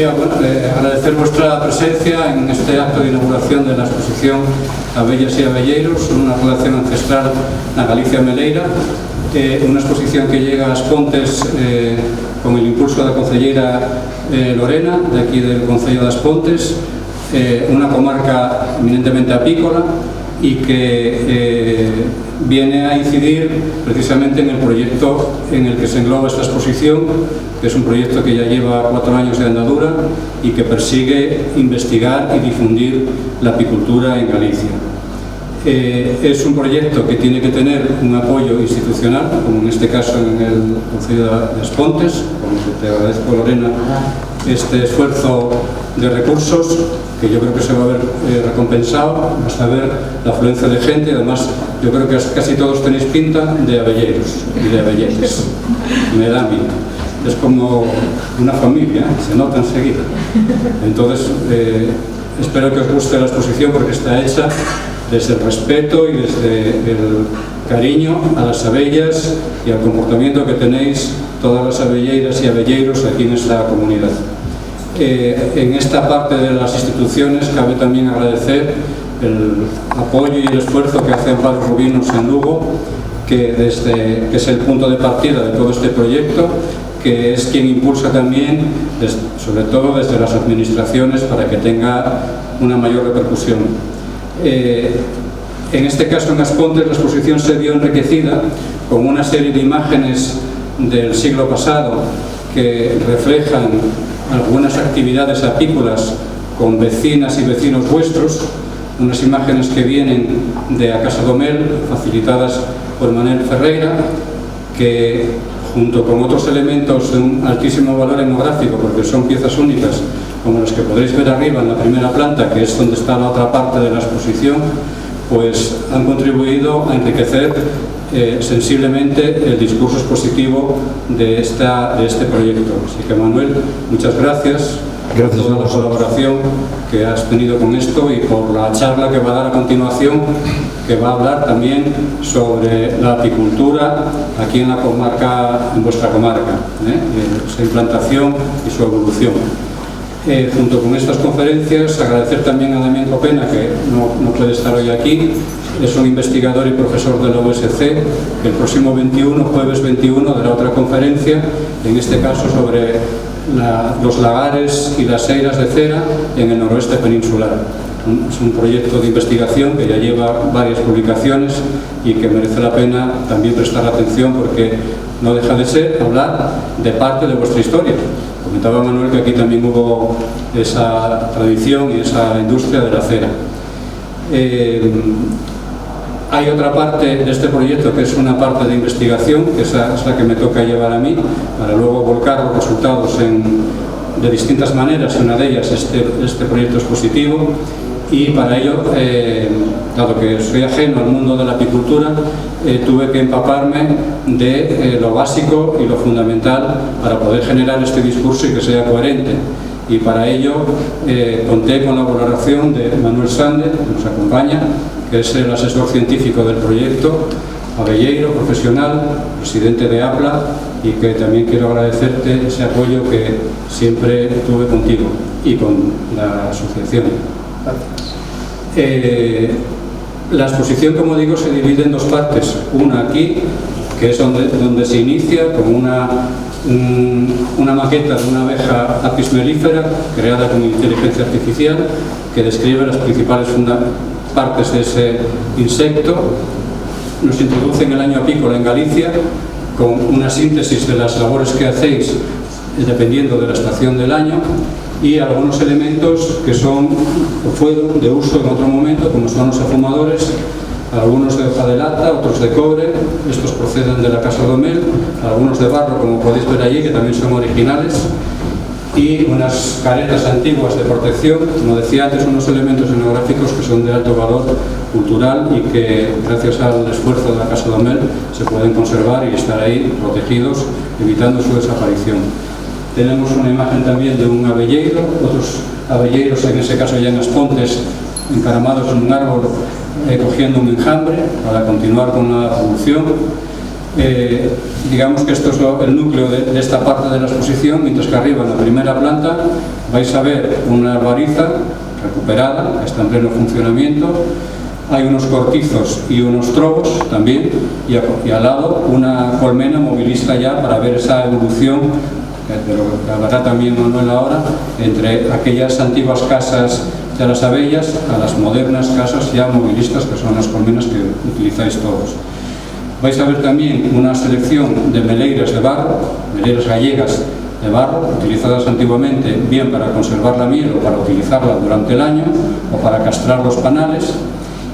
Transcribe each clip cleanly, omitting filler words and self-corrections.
agradecer vuestra presencia en este acto de inauguración de la exposición Abellas e Abelleiros, unha relación ancestral na Galicia Meleira, unha exposición que llega ás Pontes con el impulso da concelleira Lorena, de aquí del Concello das Pontes, unha comarca eminentemente apícola y que viene a incidir precisamente en el proyecto en el que se engloba esta exposición, que es un proyecto que ya lleva 4 años de andadura y que persigue investigar y difundir la apicultura en Galicia. Es un proyecto que tiene que tener un apoyo institucional, como en este caso en el Concello de As Pontes, como te agradezco, Lorena, este esfuerzo de recursos que yo creo que se va a ver recompensado hasta ver la afluencia de gente. Además, yo creo que casi todos tenéis pinta de abelleiros y de abelleiras. Me da a mí. Es como una familia, se nota enseguida. Entonces, espero que os guste la exposición porque está hecha desde el respeto y desde el cariño a las abellas y al comportamiento que tenéis todas las abelleiras y abelleiros aquí en esta comunidad. En esta parte de las instituciones cabe también agradecer el apoyo y el esfuerzo que hace Amparo Rubinos en Lugo, que es el punto de partida de todo este proyecto, que es quien impulsa también, sobre todo desde las administraciones, para que tenga una mayor repercusión. En este caso en As Pontes la exposición se vio enriquecida con una serie de imágenes del siglo pasado que reflejan algunas actividades apícolas con vecinas y vecinos vuestros, unas imágenes que vienen de A Casa do Mel, facilitadas por Manel Ferreira, que junto con otros elementos de un altísimo valor etnográfico, porque son piezas únicas, como las que podréis ver arriba en la primera planta, que es donde está la otra parte de la exposición, pues han contribuido a enriquecer sensiblemente el discurso expositivo de este proyecto. Así que, Manuel, muchas gracias por toda la colaboración que has tenido con esto y por la charla que va a dar a continuación, que va a hablar también sobre la apicultura aquí en la comarca, en vuestra comarca, su implantación y su evolución. Junto con estas conferencias, agradecer también a Damián Copena, que no puede estar hoy aquí, es un investigador y profesor de la USC, que el próximo jueves 21, dará otra conferencia, en este caso sobre los lagares y las eiras de cera en el noroeste peninsular. Es un proyecto de investigación que ya lleva varias publicaciones y que merece la pena también prestar atención, porque no deja de ser hablar de parte de vuestra historia. Comentaba Manuel que aquí también hubo esa tradición y esa industria de la cera. Hay otra parte de este proyecto que es una parte de investigación, que es la que me toca llevar a mí, para luego volcar los resultados de distintas maneras, y una de ellas este proyecto expositivo. Y para ello, dado que soy ajeno al mundo de la apicultura, tuve que empaparme de lo básico y lo fundamental para poder generar este discurso y que sea coherente. Y para ello conté con la colaboración de Manuel Sande, que nos acompaña, que es el asesor científico del proyecto, abelleiro, profesional, presidente de APLA, y que también quiero agradecerte ese apoyo que siempre tuve contigo y con la asociación. La exposición, como digo, se divide en dos partes. Una aquí, que es donde se inicia con una maqueta de una abeja apis mellifera creada con inteligencia artificial, que describe las principales partes de ese insecto. Nos introduce en el año apícola en Galicia con una síntesis de las labores que hacéis dependiendo de la estación del año, y algunos elementos que son o fueron de uso en otro momento, como son los afumadores, algunos de hoja de lata, otros de cobre. Estos proceden de la Casa do Mel, algunos de barro, como podéis ver allí, que también son originales, y unas caretas antiguas de protección, como decía antes, unos elementos etnográficos que son de alto valor cultural y que, gracias al esfuerzo de la Casa do Mel, se pueden conservar y estar ahí protegidos, evitando su desaparición. Tenemos una imagen también de un abelleiro, otros abelleiros, en ese caso ya en As Pontes, encaramados en un árbol cogiendo un enjambre para continuar con la producción. digamos que esto es el núcleo de esta parte de la exposición, mientras que arriba en la primera planta vais a ver una arbariza recuperada, que está en pleno funcionamiento. Hay unos cortizos y unos trobos también, y al lado una colmena movilista ya para ver esa evolución, de lo que hablará también Manuel ahora, entre aquellas antiguas casas de las abellas a las modernas casas ya movilistas, que son las colmenas que utilizáis todos. Vais a ver también una selección de meleiras de barro, meleiras gallegas de barro, utilizadas antiguamente bien para conservar la miel o para utilizarla durante el año o para castrar los panales.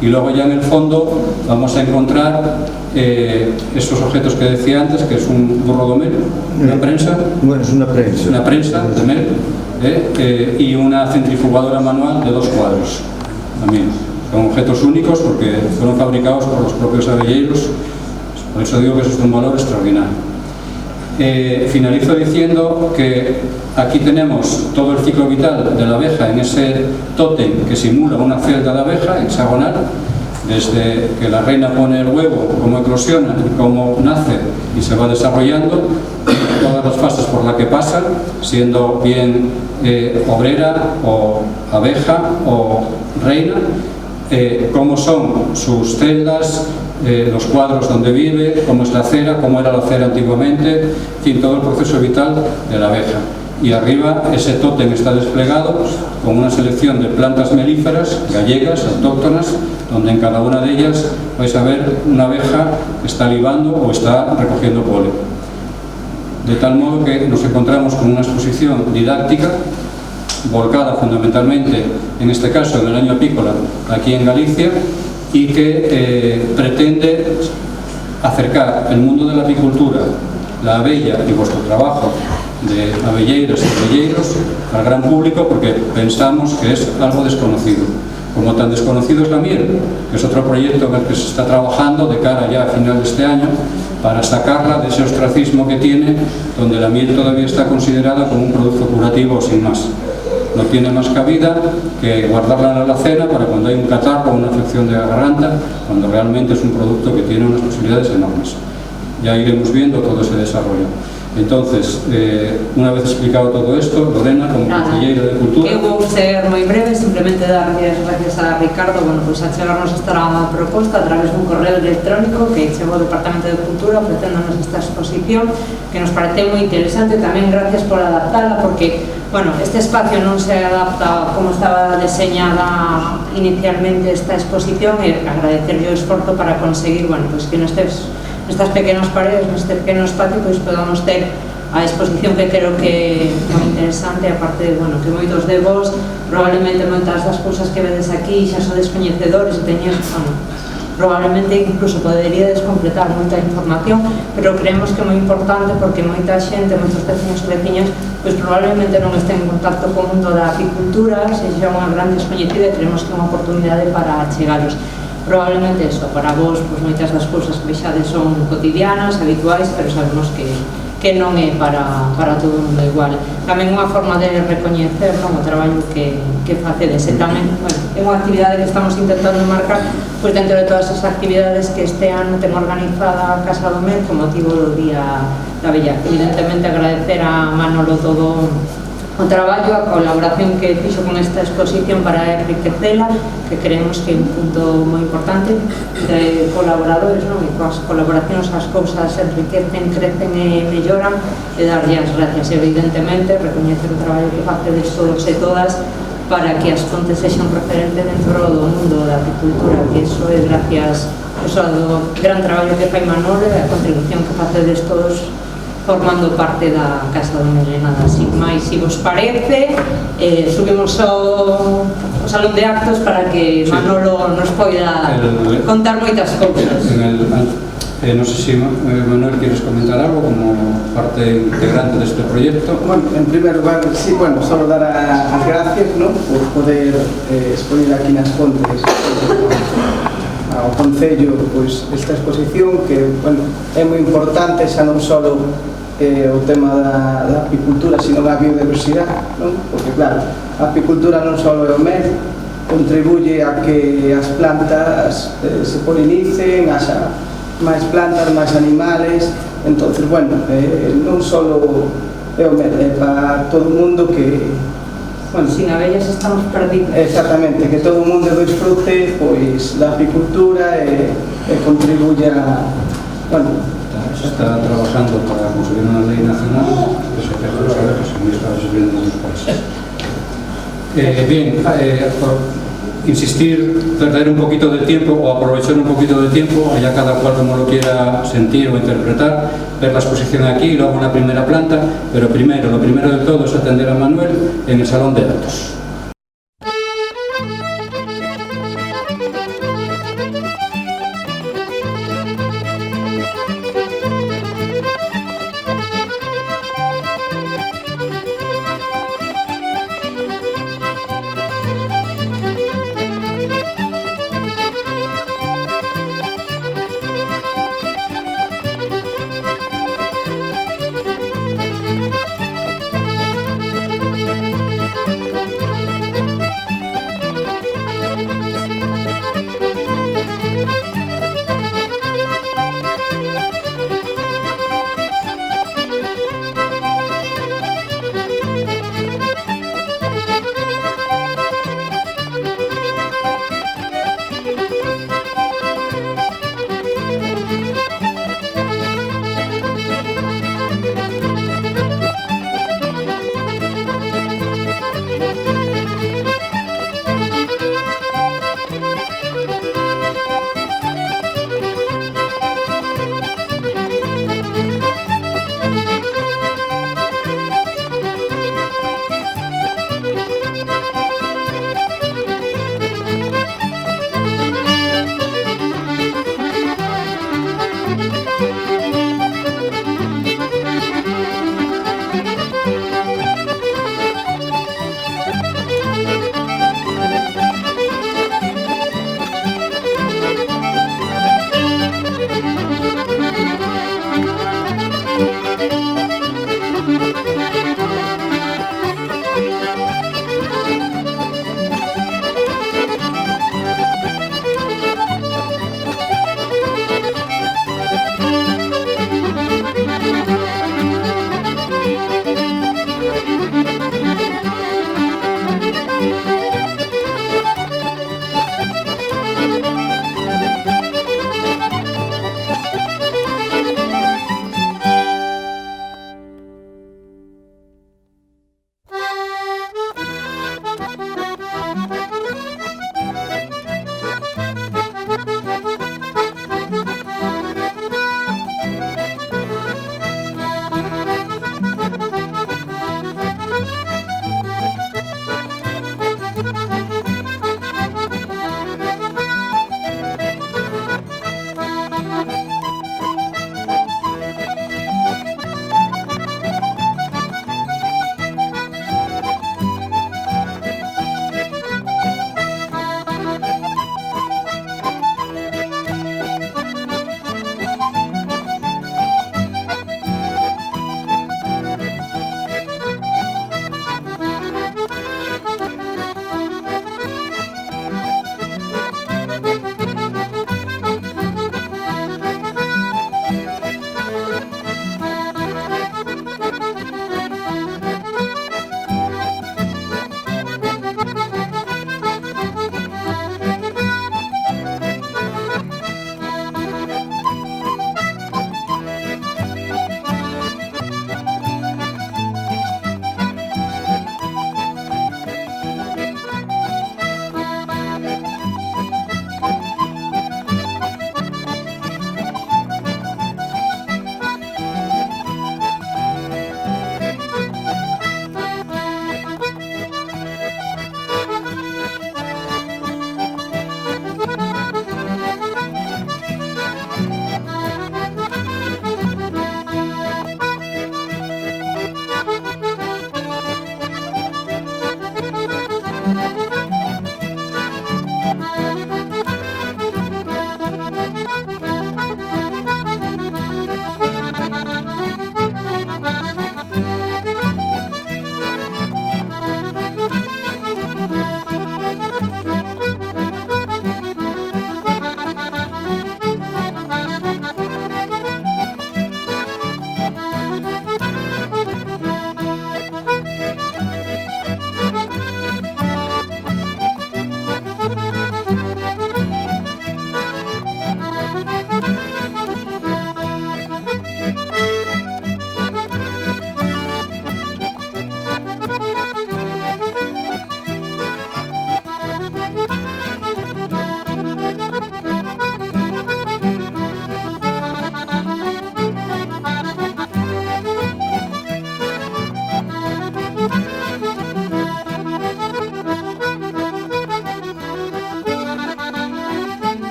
Y luego ya en el fondo vamos a encontrar estos objetos que decía antes, que es un burro de mel, una prensa. Bueno, es una prensa. Una prensa de mel y una centrifugadora manual de 2 cuadros. También son objetos únicos porque fueron fabricados por los propios abelleiros, por eso digo que es de un valor extraordinario. Finalizo diciendo que aquí tenemos todo el ciclo vital de la abeja en ese tótem que simula una celda de abeja hexagonal, desde que la reina pone el huevo, cómo eclosiona y cómo nace y se va desarrollando, todas las fases por las que pasa, siendo bien obrera o abeja o reina, cómo son sus celdas, los cuadros donde vive, cómo es la cera, cómo era la cera antiguamente, en fin, todo el proceso vital de la abeja. Y arriba ese tótem está desplegado con una selección de plantas melíferas, gallegas, autóctonas, donde en cada una de ellas vais a ver una abeja que está libando o está recogiendo polen. De tal modo que nos encontramos con una exposición didáctica, volcada fundamentalmente, en este caso en el año apícola, aquí en Galicia, y que pretende acercar el mundo de la apicultura, la abella y vuestro trabajo de abelleiras y abelleiros al gran público, porque pensamos que es algo desconocido. Como tan desconocido es la miel, que es otro proyecto en el que se está trabajando de cara ya a final de este año, para sacarla de ese ostracismo que tiene, donde la miel todavía está considerada como un producto curativo sin más. No tiene más cabida que guardarla en la alacena para cuando hay un catarro o una afección de la garganta, cuando realmente es un producto que tiene unas posibilidades enormes. Ya iremos viendo todo ese desarrollo. Entonces, una vez explicado todo esto, Lorena, como conselleira de Cultura... Eu vou ser moi breve, simplemente dar gracias a Ricardo, pois a chegarnos esta proposta a través dun correo electrónico que chegou ao Departamento de Cultura ofrecéndonos esta exposición, que nos parece moi interesante. Tamén gracias por adaptala, porque, este espacio non se adapta como estaba diseñada inicialmente esta exposición, e agradecerlle o esforzo para conseguir, que nestas pequenas paredes, neste pequeno espacio, podamos ter a exposición que creo que é moi interesante, aparte de, que moitos de vos, probablemente moitas das cousas que vedes aquí xa sodes coñecedores e teñes, probablemente incluso poderíades completar moita información, pero creemos que é moi importante porque moita xente, moitos veciños e veciñas, probablemente non estén en contacto co mundo da apicultura, se xa unha gran descoñecida, e creemos que é unha oportunidade para chegaros. Probablemente eso, para vos, moitas das cousas que vexades son cotidianas, habituais, pero sabemos que non é para todo o mundo igual. Tamén unha forma de recoñecer o traballo que facedes, e tamén é unha actividade que estamos intentando marcar dentro de todas as actividades que este ano ten organizada a Casa do Mel con motivo do Día da Abella. Evidentemente agradecer a Manolo todo o traballo, a colaboración que fixo con esta exposición para enriquecela, que creemos que é un punto moi importante de colaboradores, e coas colaboracións as cousas enriquecen, crecen e melloran, e darlle as gracias, evidentemente, recoñecer o traballo que facedes todos e todas para que as fontes sexan referente dentro do mundo da apicultura, que iso é gracias ao gran traballo que fai Manolo e a contribución que facedes todos formando parte da Casa do Mel. Nada, sin máis, se vos parece, subimos ao salón de actos para que Manolo nos poida contar moitas cousas. No sé si Manuel quieres comentar algo como parte integrante de este proyecto. En primer lugar, sí, solo dar as gracias por poder exponer aquí nas Pontes ao Concello esta exposición que é moi importante, xa non só o tema da apicultura, sino da biodiversidade, porque claro, a apicultura non só é o mel, contribuye a que as plantas se polinicen, haxa máis plantas, máis animales. Entonces, bueno, non só é para todo o mundo que, bueno, sin abellas estamos perdidos. Exactamente, que todo o mundo disfrute pois da apicultura e contribuya, bueno, se está trabajando para conseguir una ley nacional que se hace los abejas en Estados Unidos y en otros países. Bien, por insistir, perder un poquito de tiempo o aprovechar un poquito de tiempo, allá cada cual como lo quiera sentir o interpretar, ver la exposición aquí y luego en la primera planta, pero primero, lo primero de todo es atender a Manuel en el salón de actos.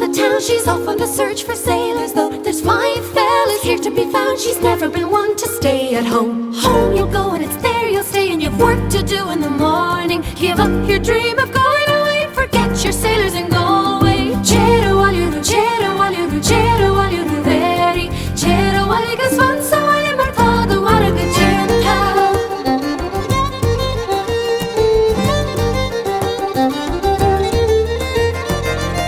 the town, she's off on the search for sailors. Though there's fine fellas here to be found, she's never been one to stay at home. Home you'll go and it's there you'll stay, and you've work to do in the morning. Give up your dream of going away, forget your sailors and go away. Chero aliru, chero aliru, chero aliru veri, chero aligas vansa ali martado waraga chenta.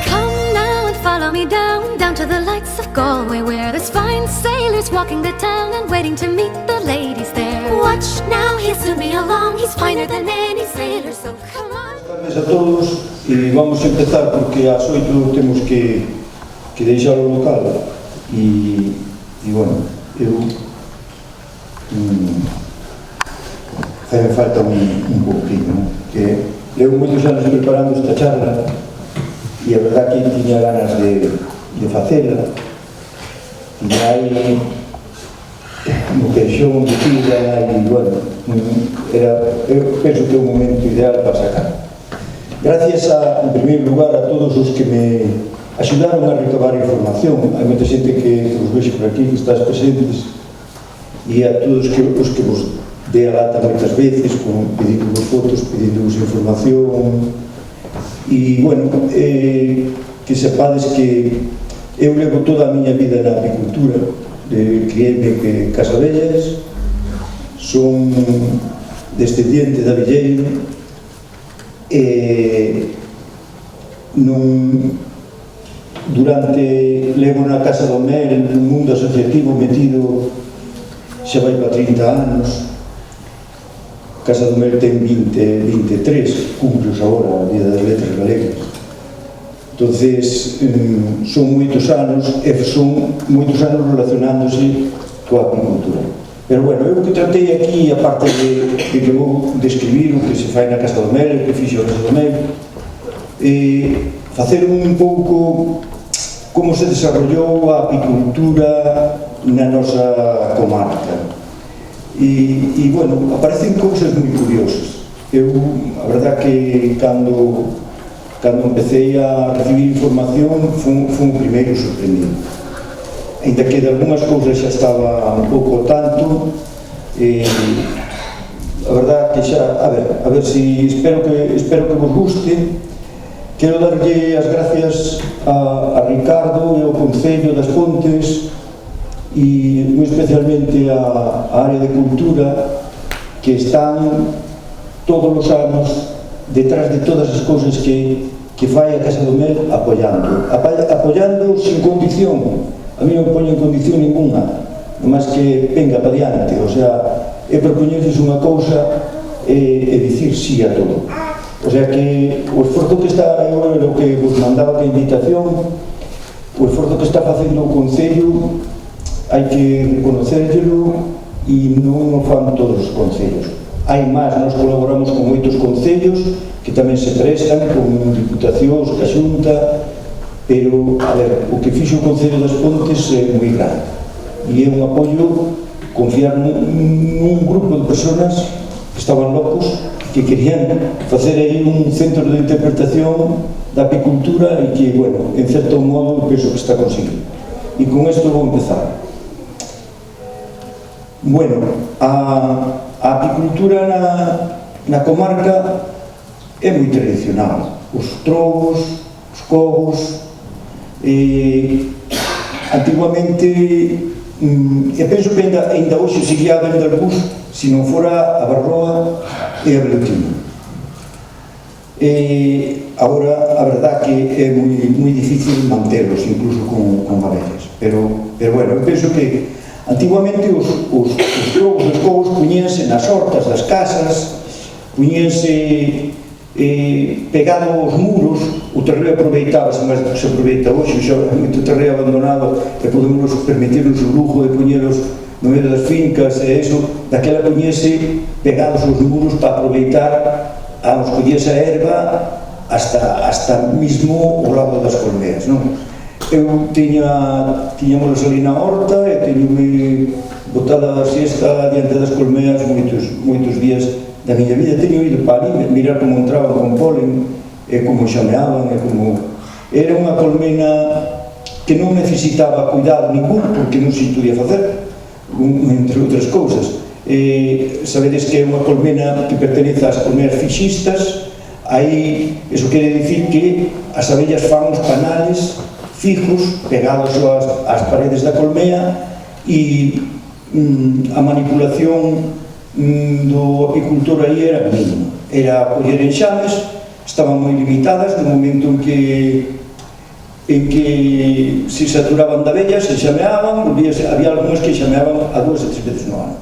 Come now and follow me down to the lights of Galway, where there's fine sailors walking the town and waiting to meet the ladies there. Watch now, he'll soon be along, he's finer than any sailor, so come on. Buenas tardes a todos, e vamos a empezar porque ás 8 temos que deixar o local e bueno, eu fai falta un pouquinho, non? Que levo moitos anos preparando esta charla e a verdad que tiña ganas de facela, tiña aí no queixón de tira e bueno, eu penso que é o momento ideal para sacar. Gracias en primeiro lugar a todos os que me axudaron a recabar información. Hai moita xente que os vexo por aquí, que estás presentes, e a todos os que vos dei a lata moitas veces pedindo vos fotos, pedindo vos información. E bueno, que sepades que eu levo toda a miña vida na apicultura. Criei-me en Casavellas, son descendiente de abelleiro e levo na Casa do Mel nun mundo asociativo metido xa vai para 30 anos. Casa do Mel ten 23 cumplos agora, a Día das Letras Galegas. Entonces, son moitos anos e son moitos anos relacionándose coa apicultura. Pero bueno, eu que tratei aquí, aparte de que vou describir o que se fai na Casa do Mel, o que fixo a Casa do Mel, facer un pouco como se desarrollou a apicultura na nosa comarca. E bueno, aparecen cousas moi curiosas. Eu, a verdad que cando empecé a recibir información fun o primeiro sorprendido. Ainda que de algunhas cousas xa estaba un pouco tanto, a verdad que xa, a ver si espero que vos guste. Quero darlle as gracias a Ricardo e ao Concello das Pontes e moi especialmente a área de cultura, que están todos os anos detrás de todas as cousas que fai a Casa do Mel, apoiando sin condición. A mí non poño en condición ninguna, máis que venga para diante, o sea, é propoñerles unha cousa e dicir sí a todo. O sea que o esforzo que está, o que vos mandaba que invitación, o esforzo que está facendo o Concello hai que reconocerlo e non o fan todos os concellos. Hai máis, nós colaboramos con moitos concellos que tamén se prestan, con diputacións, ca Xunta, pero, a ver, o que fixo o Concello das Pontes é moi grande e é un apoio confiar nun grupo de personas que estaban locos, que querían facer aí un centro de interpretación da apicultura e que, bueno, en certo modo penso que está conseguido. E con isto vou empezar. Bueno, a apicultura na comarca é moi tradicional. Os trogos, os cobos, antiguamente, e penso que ainda hoxe seguía a vender bus, se non fora a Barroa e a Velutina. Agora, a verdad que é moi difícil mantelos, incluso con abellas. Pero, bueno, eu penso que antiguamente os trogos, os cobos puñíanse nas hortas das casas, puñíanse pegado aos muros, o terreo aproveitábase, mas se aproveita hoxe, xa é moito terreo abandonado e podemos permitirnos o lujo de puñelos no medio das fincas e iso, daquela puñese pegados aos muros para aproveitar a nos collese a erva hasta mismo o lado das colmeas, non? Eu tiñamos ali na horta e teñome botada a siesta diante das colmeas moitos días da miña vida. Teño ido para ali, mirar como entraban con polen, e como xameaban, e como... Era unha colmena que non necesitaba cuidado ningún porque non se podía facer, entre outras cousas. Sabedes que é unha colmena que pertenece ás colmenas fixistas. Aí, eso quere dicir que as abellas fan uns panales fijos pegados ás paredes da colmea e a manipulación do apicultor aí era mínimo. Era coller enxames, estaban moi limitadas no momento en que se saturaban de abellas, se xameaban, había algunhas que xameaban a 2 e 3 veces no ano.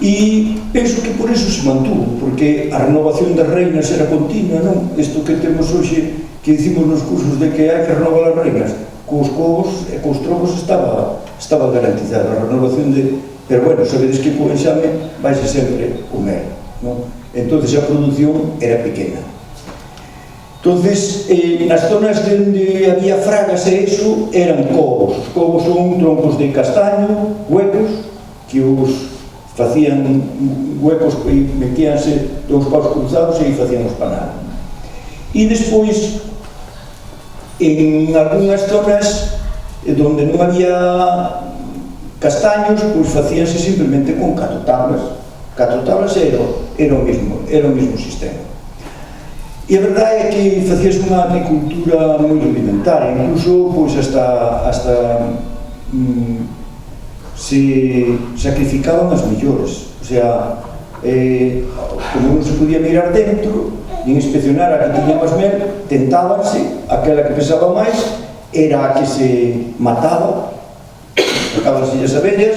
E penso que por eso se mantuvo, porque a renovación das reinas era continua, non? Isto que temos hoxe, que dicimos nos cursos de que hai que renovar as reinas, cos covos e cos trobos estaba garantizada a renovación de... Pero bueno, sabedes que co enxame vaise sempre comer, non? Entonces a produción era pequena. Entonces, nas zonas onde había fragas e iso, eran covos. Os covos son troncos de castaño, huecos, que os facían huecos e metíanse dous paus cruzados e facían os panales. E despois, en algunhas zonas onde non había castaños, pois facíanse simplemente con 4 tablas. 4 tablas era o mesmo sistema. E a verdade é que facíase unha agricultura moi rudimentaria, incluso pois hasta se sacrificaban as mellores, o sea, como non se podía mirar dentro, nin inspeccionar a que tiña máis mel, tentábanse, aquela que pesaba máis, era a que se mataba, sacabanse as abellas,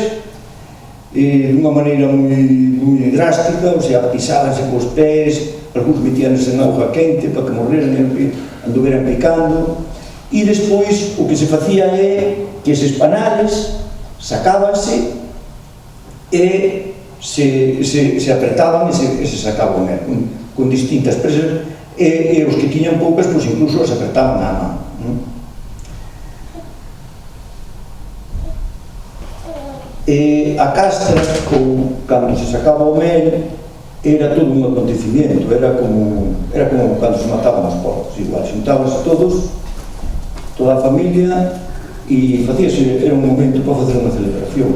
dunha maneira moi drástica, o sea, pisábanse cos pés, algúns metíanse en auga quente para que morreran e anduveran picando, e despois o que se facía é que eses panales sacábanse e se apretaban e se sacaban con distintas presas, e os que tiñan poucas, pois incluso as apretaban á man. A castra, cando se sacaba o mel, era todo un acontecimiento, era como cando se mataban os porcos, igual, xuntábanse todos, toda a familia, e facíase, era un momento para facer unha celebración.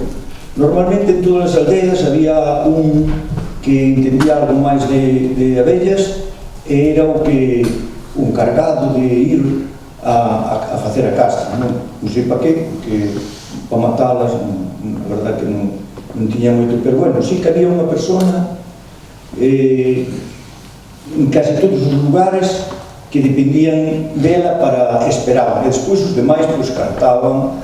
Normalmente en todas as aldeas había un que entendía algo máis de abellas, e era o encargado de ir a facer a castra, non sei para qué, porque para matalas, a verdade que non tiña moito, pero bueno, sí que había unha persona en casi todos os lugares que dependían dela para esperaban, e despois os demais pois cartaban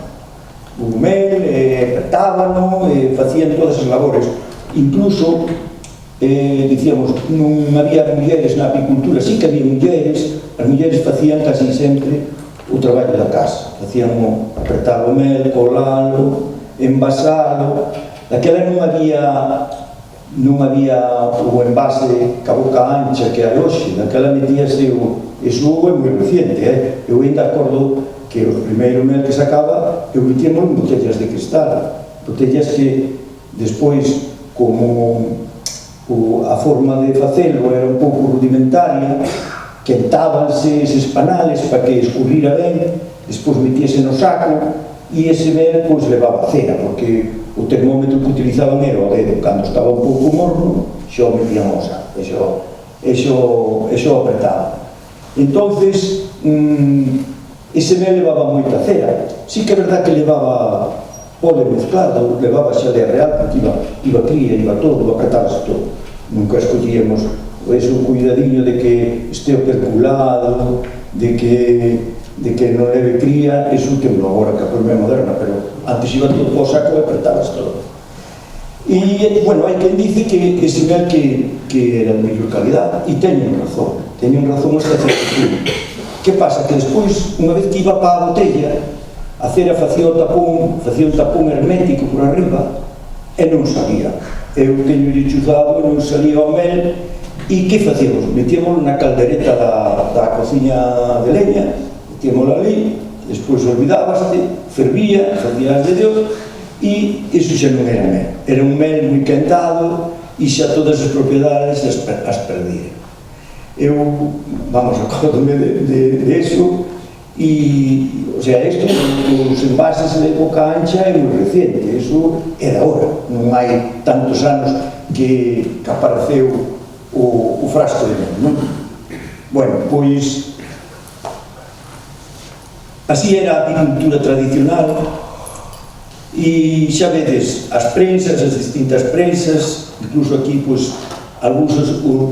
o mel, apertábano, facían todas as labores. Incluso dicíamos, non había mulleres na apicultura, sí que había mulleres, as mulleres facían casi sempre o traballo da casa, facían apertar o mel, colalo, envasalo. Daquela non había o envase ca boca ancha que hai hoxe, daquela metíase iso é moi reciente, eu ainda acordo que o primeiro mel que sacaba eu metíamos en botellas de cristal, botellas que despois, como a forma de facelo era un pouco rudimentaria, quentábanse eses panales para que escurrira ben, despois metíase no saco e ese mel pois levaba cera, porque o termómetro que utilizaban era o dedo, cando estaba un pouco morno xa o metían ao saco, eso apretaba. Entonces ese mel levaba moita cera, sí que é verdad que levaba pole mezclado, levaba xa de real, porque iba cría, iba todo, apretábase todo, nunca escollíamos ese cuidadiño de que este operculado, de que non leve cría, eso temos agora que a forma moderna, pero antes iba todo po saco e apretabas todo. E, bueno, hai quen dice que ese mel que era de mellor calidad, e teñen razón hasta certo punto. Que pasa? Que despois, unha vez que iba para a botella, a cera facía un tapón hermético por arriba, e non salía. Eu teño chuzado e non salía o mel, e que facíamos? Metíamos na caldereta da cociña de leña, metíamos ali, despois olvidábaste, fervía, facías de Deus, e iso xa non era mel. Era un mel moi quentado e xa todas as propiedades as perdía. Eu, acórdome de eso, E, o sea, isto, os envases de boca ancha é moi reciente, iso é da hora, non hai tantos anos que apareceu o frasco de mel, non? Bueno, pois así era a apicultura tradicional e xa vedes as prensas, as distintas prensas, incluso aquí, pois, algúns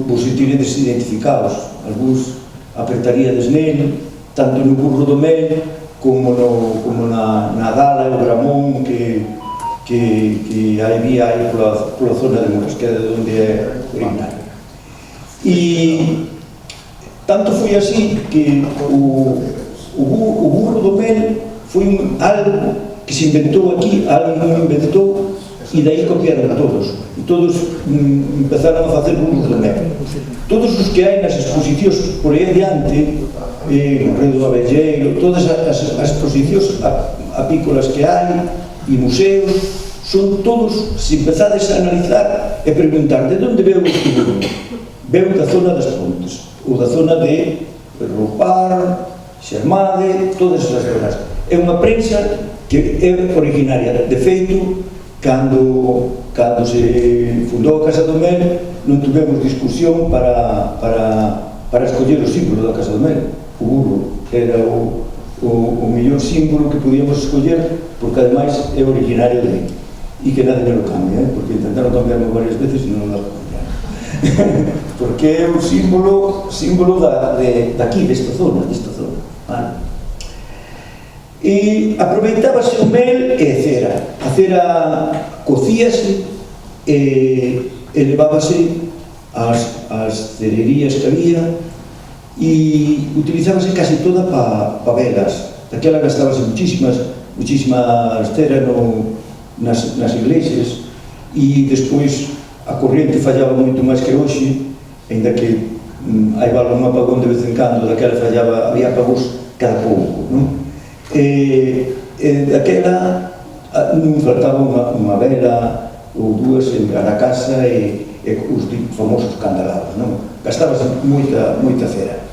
vos sentiredes identificados, algúns apretaríades nele, tanto no burro do mel como na dala e o gramón que había aí pola zona de Morrasqueda, onde é originario. E tanto foi así que o burro do mel foi algo que se inventou aquí, alguén inventou e daí copiaron todos. E todos empezaron a facer burros do mel. Todos os que hai nas exposicións por aí adiante, Redo do Abelleiro, todas as exposicións apícolas que hai e museos, son todos, se empezades a analizar e preguntar de onde veu este burro, veu da zona das Pontes ou da zona de Ropar, Xermade, todas as zonas. É unha prensa que é originaria. De feito, cando se fundou a Casa do Mel, non tuvemos discusión para escoller o símbolo da Casa do Mel. O burro era o mellor símbolo que podíamos escoller, porque ademais é originario de aí. E que nadie me lo cambia, porque intentaron cambiarme varias veces e non lo cambiaron. Porque é o símbolo daqui, desta zona. Vale? E aproveitábase o mel e a cera. A cera cocíase e levábase ás cererías que había e utilizábase casi toda para velas. Daquela gastábase muchísimas cera nas iglesias e despois a corrente fallaba moito máis que hoxe, ainda que hai algún apagón de vez en cando, daquela fallaba, había apagóns cada pouco, non? Daquela non faltaba unha vela ou dúas en cada casa e os famosos candelabros, non? Gastábase moita cera.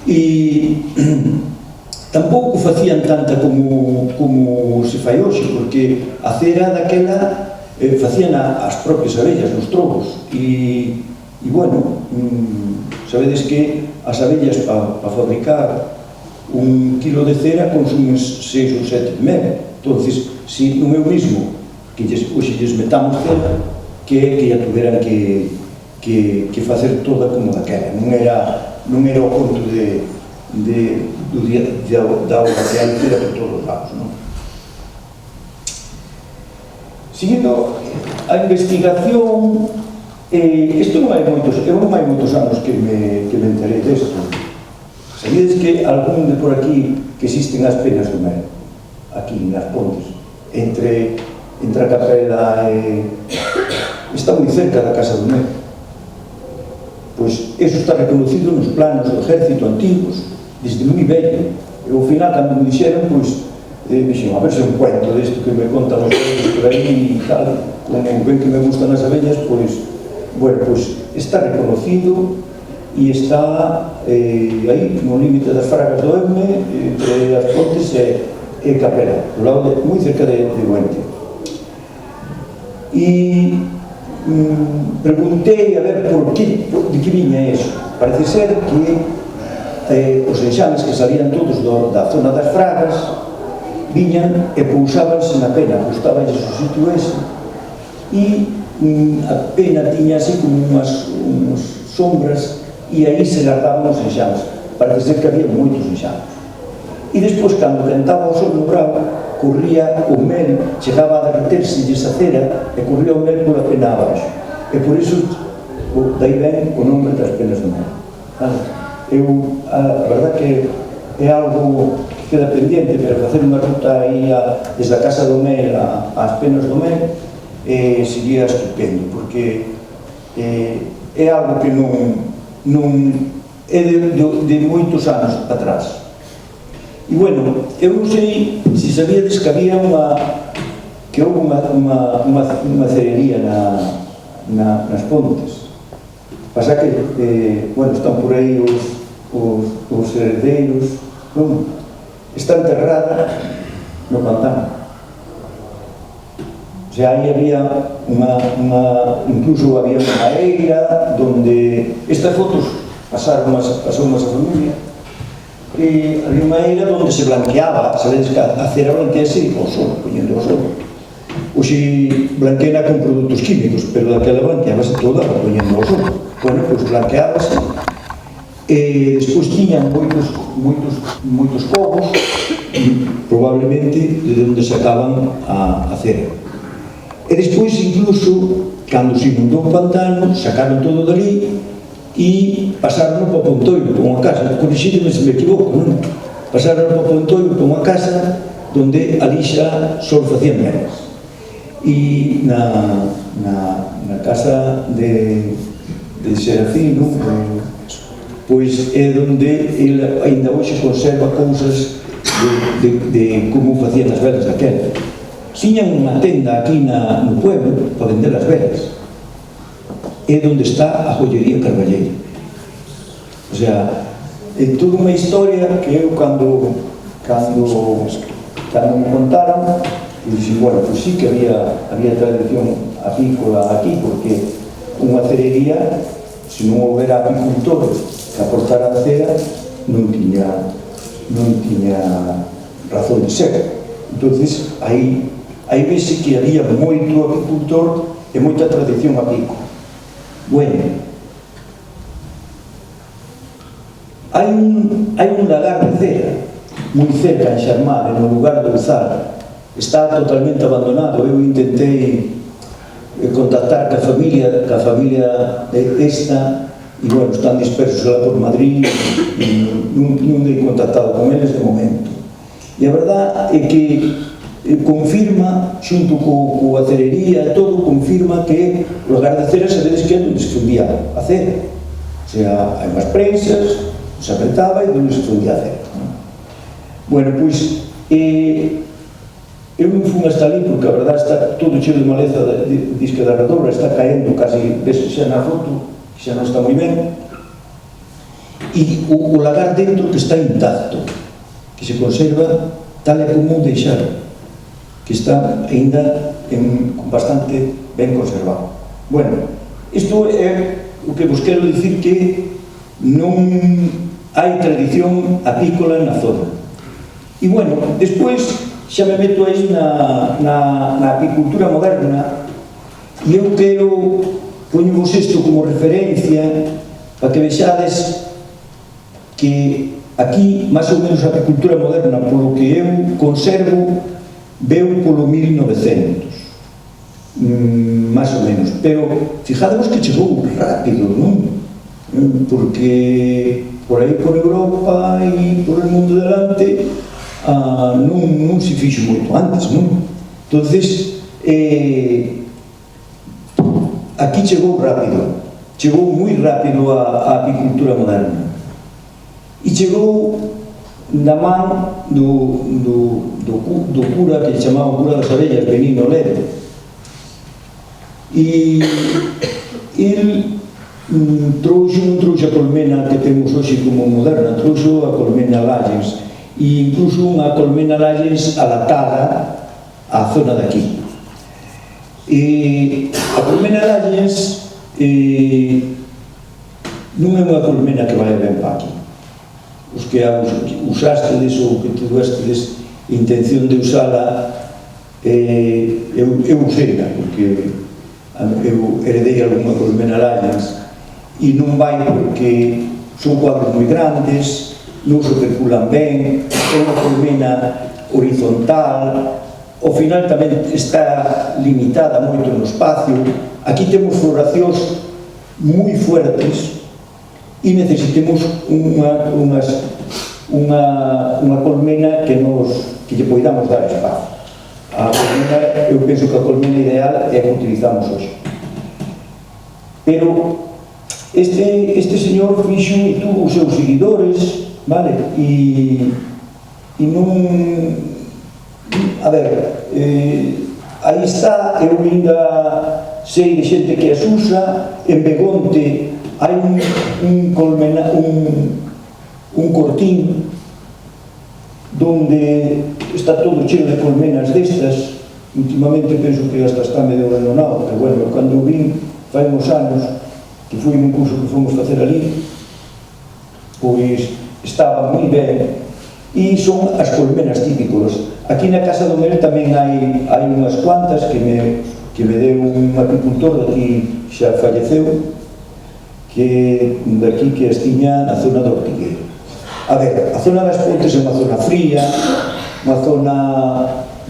E tampouco facían tanta como se fai hoxe, porque a cera daquela facían as propias abellas nos trobos e bueno, sabedes que as abellas para fabricar 1 kilo de cera consumen 6 ou 7 de mel. Entonces, se non é o mismo que hoxe lles metamos cera que a tuveran que facer toda como daquela. Non era o conto da obra que hai cera por todos os lados, non? Seguindo a investigación, isto non hai moitos anos que me enterei desto. Sabedes que algún de por aquí que existen as penas do mel, aquí nas Pontes, entre a capela e está moi cerca da Casa do Mel. Pois eso está reconocido nos planos do ejército antigos desde moi vello. E ao final, cando me dixeron, pois dixen, a ver se un cuento desto que me contan os colegas por aí e tal, como ven que me gustan as abellas, pois bueno, pois está reconocido e está aí no límite das Fragas do Eume, entre as Pontes e Capela, ao lado moi cerca de Buente. E preguntei a ver de que viña eso. Parece ser que os enxames que salían todos da zona das Fragas viñan e pousábanse na pena, gustábanlles o sitio ese, e a pena tiña así como unhas sombras e aí se guardaban os enxames. Parece ser que había moitos enxames. E despois, cando cantaba o sol no bravo, corría o mel, chegaba a derreterse esa cera e corría o mel pola pena abaixo. E por iso, daí ven o nome das penas do mel. A verdad que é algo que queda pendiente, pero facer unha ruta aí desde a Casa do Mel ás penas do mel sería estupendo, porque é algo que non é de moitos anos atrás. E bueno, eu non sei se sabíades que había houve unha cerería nas Pontes. Pasa que, bueno, están por aí os heredeiros está enterrada no pantano. O sea, aí había incluso había unha eira donde estas fotos pasaron a familia, e había unha eira donde se blanqueaba, sabedes que a cera blanquease ao sol, poñendo ao sol. Oxe blanqueana con produtos químicos, pero daquela blanqueábase toda poñendo ao sol. Bueno, pois blanqueábase, e despois tiñan moitos cobos, probablemente de onde sacaban a cera. E despois, incluso, cando se inundou o pantano, sacaron todo dali e pasaron para Pontoiro, para unha casa, corrixídeme se me equivoco, non? Pasaron para Pontoiro, para unha casa onde ali xa só facían melas. E na casa de Serafino, pois é onde ele ainda hoxe conserva cousas de como facían as velas daquela. Tiñan unha tenda aquí no pueblo para vender as velas. É onde está a joyería Carballeira. O sea, é toda unha historia que eu cando me contaron, e dixen, bueno, pois sí que había tradición apícola aquí, porque unha cerería, se non houbera apicultor que aportara a cera, non tiña razón de ser. Entonces, aí vese que había moito apicultor e moita tradición apícola. Bueno, hai un lagar de cera moi cerca en Xarmade, no lugar do Uzal. Está totalmente abandonado. Eu intentei contactar ca familia esta, e bueno, están dispersos lá por Madrid, e non he contactado con eles de momento. E a verdad é que confirma, xunto coa cerería e todo, confirma que o lagar de cera sabedes que é onde se fundía a cera. O sea, hai unhas prensas, se apretaba e onde se fundía a cera. Bueno, pois eu non fui hasta ali porque a verdad está todo cheo de maleza, diz que da redobra está caendo casi, ves xa na foto, xa non está moi ben, e o lagar dentro que está intacto, que se conserva tal e como deixaron, que está ainda bastante ben conservado. Bueno, isto é o que vos quero dicir, que non hai tradición apícola na zona. E bueno, despois xa me meto aí na apicultura moderna, e eu quero poñervos isto como referencia para que vexades que aquí, máis ou menos, a apicultura moderna, polo que eu conservo, veu polo 1900, máis ou menos, pero fijadevos que chegou rápido, non? Porque por aí por Europa e por el mundo delante non se fixo moito antes, non? Entonces, aquí chegou rápido, chegou moi rápido a apicultura moderna, e chegou na man do cura que chamaba cura das abellas, Benigno Ledo, e el non trouxe a colmena que temos hoxe como moderna, trouxe a colmena Lalles, e incluso unha colmena Lalles adaptada á zona de aquí. E a colmena Lalles non é unha colmena que vai ben para aquí. Os que usastedes ou que tivestedes intención de usala, eu usei, porque eu heredei algunha colmena Lalles, e non vai porque son cuadros moi grandes, non se circulan ben, é unha colmena horizontal, ao final tamén está limitada moito no espacio. Aquí temos floracións moi fuertes e necesitemos unha colmena que lle poidamos dar espacio. A colmena, eu penso que a colmena ideal é a que utilizamos hoxe. Pero este señor fixo e tuvo os seus seguidores, vale? E non... A ver, aí está, eu ainda sei de xente que as usa. En Begonte hai un cortín donde está todo cheo de colmenas destas. Últimamente penso que hasta está medio abandonado, pero bueno, cando o vin fai uns anos que fui nun curso que fomos facer ali, pois estaba moi ben, e son as colmenas típicas. Aquí na Casa do Mel tamén hai unhas cuantas que me deu un apicultor daqui, xa falleceu, que daqui que as tiña na zona do Ortigueiro. A ver, a zona das Pontes é unha zona fría, unha zona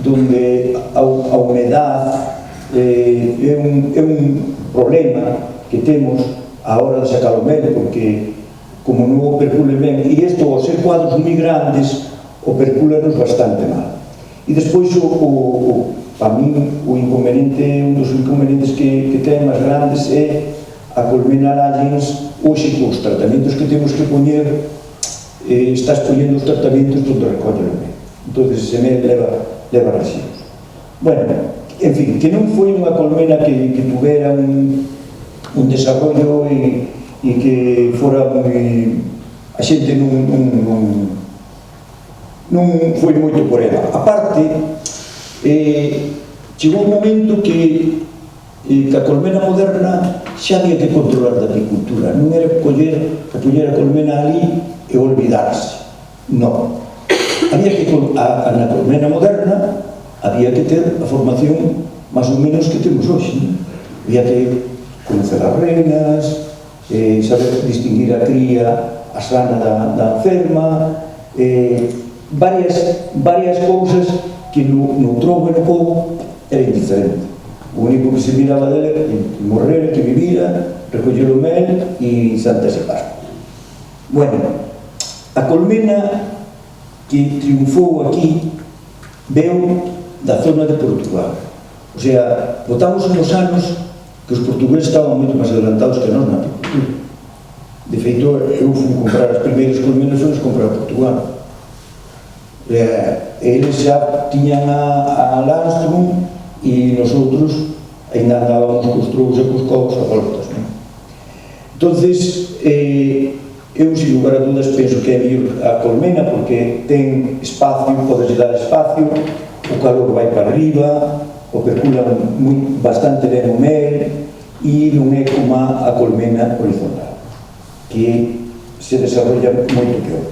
donde a humedad é un problema que temos a hora de sacar o mel, porque como non o percule ben, e isto ao ser cuadros moi grandes o percúlanos bastante mal. E despois para min un dos inconvenientes que ten máis grandes é a colmena Lallens. Hoxe os tratamentos que temos que poñer, estás poñendo os tratamentos onde recolle o mel, entón ese mel leva residuos. Bueno, en fin, que non foi unha colmena que tuvera un desarrollo e que fora moi... a xente non foi moito por ela. A parte, chegou un momento que a colmena moderna xa había que controlar da apicultura, non era poñer a colmena ali e olvidarse, non. Había que, na colmena moderna, había que ter a formación máis ou menos que temos hoxe, non? Había que conocer as reglas, saber distinguir a cría, a sana da enferma, varias cousas que no trobo e no pobo era indiferente. O único que se miraba dele era que morrera, que vivira, recoller o mel e Santa se Pascua. Bueno, a colmena que triunfou aquí veu da zona de Portugal. O sea, votamos uns anos que os portugueses estaban moito máis adelantados que nós na apicultura. De feito, eu fui comprar as primeiras colmenas, fui comprar a Portugal. Eles xa tiñan a Landstrom e nosotros ainda andábamos cos trous e cos cocos a voltas, non? Entonces, eu, sin lugar a dudas, penso que é mellor a colmena porque ten espacio, podes dar espacio, o calor vai para arriba, o percula bastante ben o mel e non é como a colmena horizontal, que se desarrolla moito peor.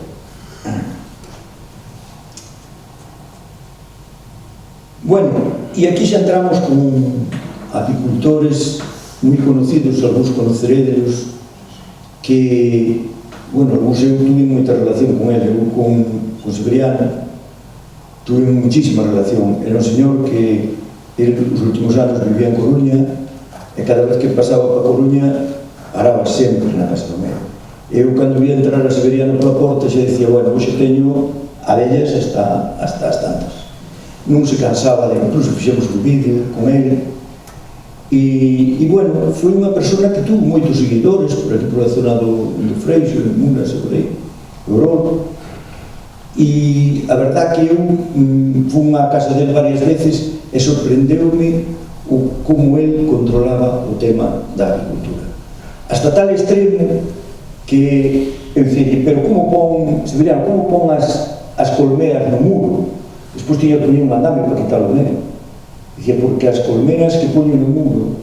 Bueno, e aquí xa entramos con apicultores moi conocidos, algúns conocerédelos, que, bueno, algúns eu tuve moita relación con ele, eu con Severiano tuve muchísima relación. Era un señor que os últimos anos vivía en Coruña e cada vez que pasaba para Coruña paraba sempre na Casa do Mel. Eu, cando via entrar a Severiano pola porta, xa dicía, bueno, hoxe teño abellas hasta as tantas. Non se cansaba de, incluso fixemos un vídeo con ele. E, bueno, foi unha persona que tuvo moitos seguidores por aquí, por a zona do Freixo, de Munas, por aí, do Orol. E a verdad que eu fui á casa dele varias veces e sorprendeu-me como ele controlaba o tema da agricultura. Hasta tal extremo que eu dicía, pero como pon as colmeas no muro? Despois tiña que poñer un andame para quitarlo dele. Dicía, porque as colmenas que poño no muro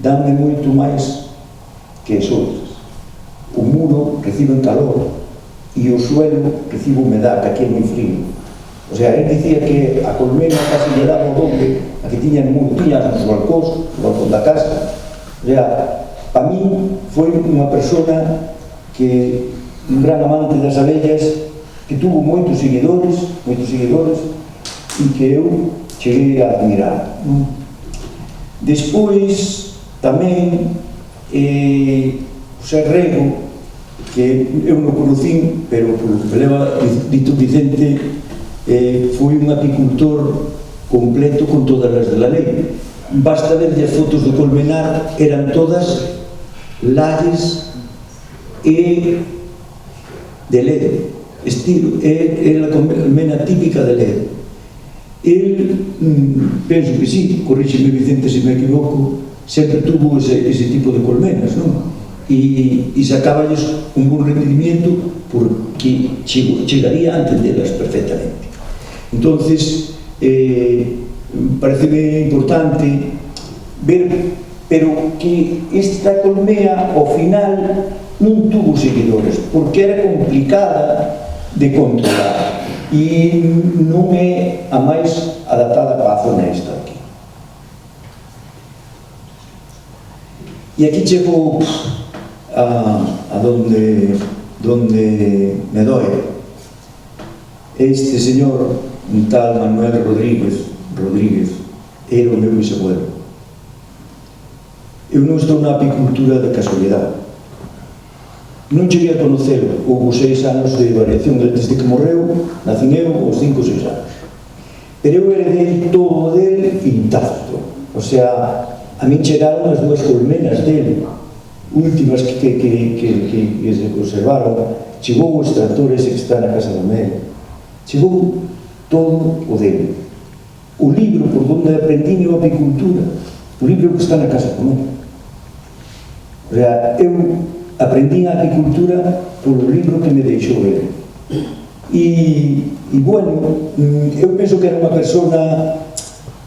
danme moito máis que as outras. O muro recibe calor e o suelo recibe humedad, que aquí é moi frío. O sea, él dicía que a colmena casi lle daba o doble a que tiña no muro, tiña nos balcóns, o balcón da casa. O sea, para mí foi unha persona que, un gran amante das abellas, que tuvo moitos seguidores e que eu cheguei a admirar. Despois tamén José Rego, que eu non conocín, pero polo que me leva dito Vicente, foi un apicultor completo con todas as de la lei. Basta ver as fotos do colmenar, eran todas Lalles e de ledo, estilo, é a colmena típica de ledo. El, penso que sí, corríxeme Vicente se me equivoco, sempre tuvo ese tipo de colmenas, non? E sacáballes un bon rendimiento por que chegaría a entendelas perfectamente. Entonces, pareceme importante ver, pero que esta colmea ao final non tuvo seguidores porque era complicada de controlar e non é a máis adaptada para a zona esta aquí. E aquí chego a donde me doe. Este señor, un tal Manuel Rodríguez, era o meu bisabuelo. Eu non estou na apicultura de casualidade. Non cheguei a conocelo. Houve 6 anos de variación desde que morreu, nacín eu aos 5 ou 6 anos. Pero eu heredei todo dele intacto. O sea, a min chegaron as 2 colmenas dele, últimas que se conservaron. Chegou o extractor ese que está na casa do medio. Chegou todo o dele. O libro por donde aprendí a apicultura, o libro que está na casa do medio. O sea, eu aprendí a apicultura polo libro que me deixou ele. E bueno, eu penso que era unha persona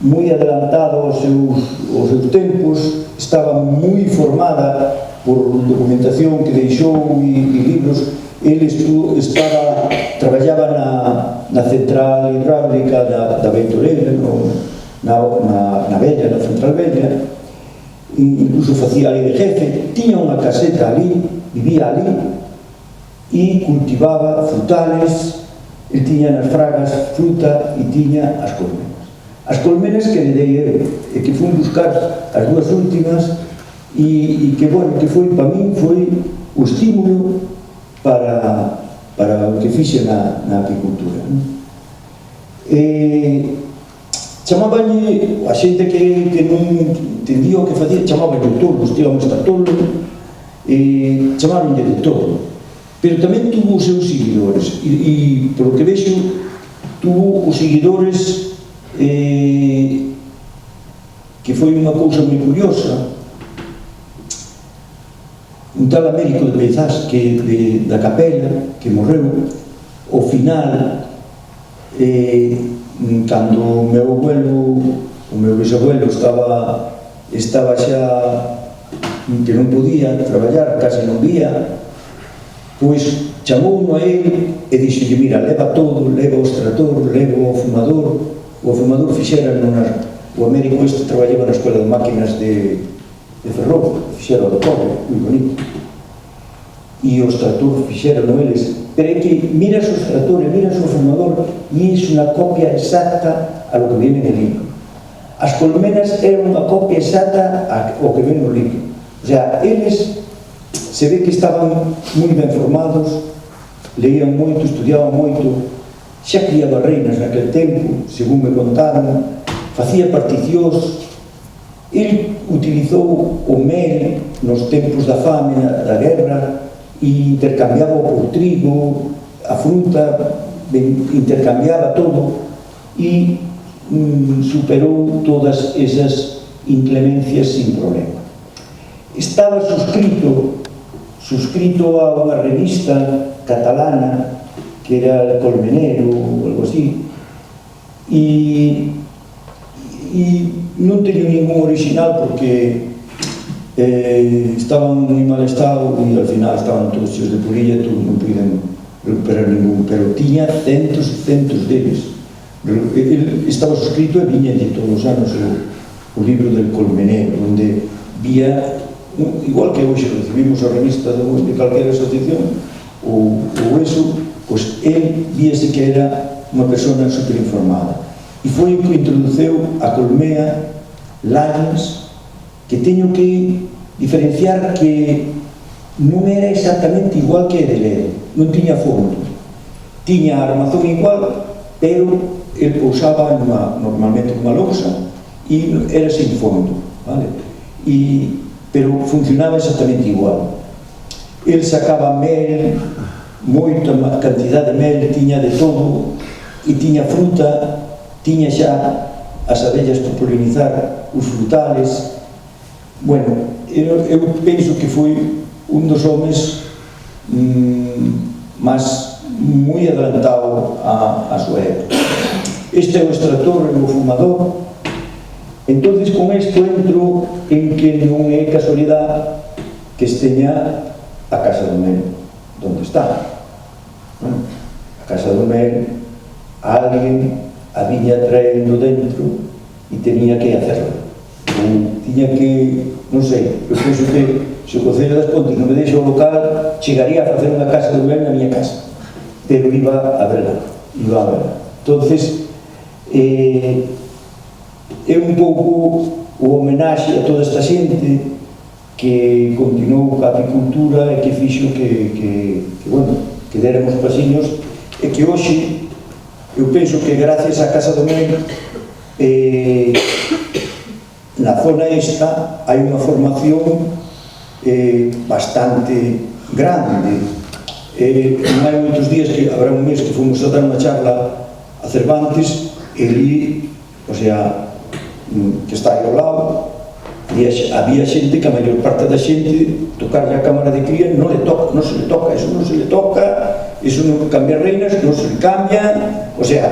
moi adelantada aos seus tempos, estaba moi formada por documentación que deixou e libros. Ele traballaba na central hidráulica da Ventoreira, na Bella, na central Bella, incluso facía ali de jefe, tiña unha caseta ali, vivía ali e cultivaba frutales, e tiña nas fragas fruta e tiña as colmenas. As colmenas que heredei eu, e que fui buscar as 2 últimas e que, bueno, que foi, para min, foi o estímulo para o que fixe na apicultura. Chamabanlle a xente que non entendía o que facía, chamabanlle tolo, íbamos a tolo, chamaronlle de todo. Pero tamén tuvo os seus seguidores, e polo que vexo, tuvo os seguidores que foi unha cousa moi curiosa. Un tal Américo de Beizás, da Capela, que morreu, ao final, cando o meu bisabuelo estaba xa que non podía traballar, case non vía, pois chamouno a ele e dixolle: mira, leva todo, leva o extractor, leva o fumador fixera o Américo este traballaba na escola de máquinas de Ferrol, fixera o de pobre, moi bonito, e o extractor fixera no eles, pero é que miras o extractor e miras o fumador e é unha copia exacta a lo que viene no libro. As colmenas eran unha copia exacta ao que viene no libro. O sea, eles se ve que estaban moi ben formados, leían moito, estudiaban moito, xa criaba reinas naquel tempo, según me contaron, facía particións. Ele utilizou o mel nos tempos da fame, da guerra, e intercambiaba por trigo, a fruta, intercambiaba todo e superou todas esas inclemencias sin problema. Estaba suscrito a unha revista catalana que era El Colmenero ou algo así, e non teño ningún original porque estaban en mal estado e al final estaban todos cheios de polilla, todos non puiden recuperar ningún, pero tiña centos e centos deles. Ele estaba suscrito e viña de todos os anos o libro del Colmenero, onde vía, igual que hoxe recibimos a revista de calquera asociación ou eso, pois ele víase que era unha persona superinformada. E foi o que introduceu a colmea Lyons, que teño que diferenciar que non era exactamente igual que a de Ledo, non tiña fondo, tiña armazón igual, pero ele pousaba normalmente nunha lousa e era sin fondo, vale? Pero funcionaba exactamente igual. Ele sacaba mel, moita cantidad de mel, tiña de todo, e tiña fruta, tiña xa as abellas para polinizar os frutales. Bueno, eu penso que foi un dos homes máis moi adelantado a súa época. Este é o extractor e o fumador. Entón, con isto entro en que non é casualidade que esteña a Casa do Mel donde está. A Casa do Mel, alguén a viña traendo dentro e tenía que hacerlo. Tiña que, non sei, eu penso que se o Concello das Pontes non me deixa o local, chegaría a facer unha Casa do Mel na miña casa, pero iba a verla. Entonces, é un pouco o homenaxe a toda esta xente que continuou a apicultura e que fixo que déramos pasiños e que hoxe eu penso que gracias á Casa do Mel na zona esta hai unha formación bastante grande. Non hai moitos días, que habrá un mes que fomos a dar unha charla a Cervantes e ali, o sea, que está aí ao lado, había xente que a maior parte da xente tocarlle a cámara de cría non se le toca, eso non cambia reinas, non se le cambia, o sea,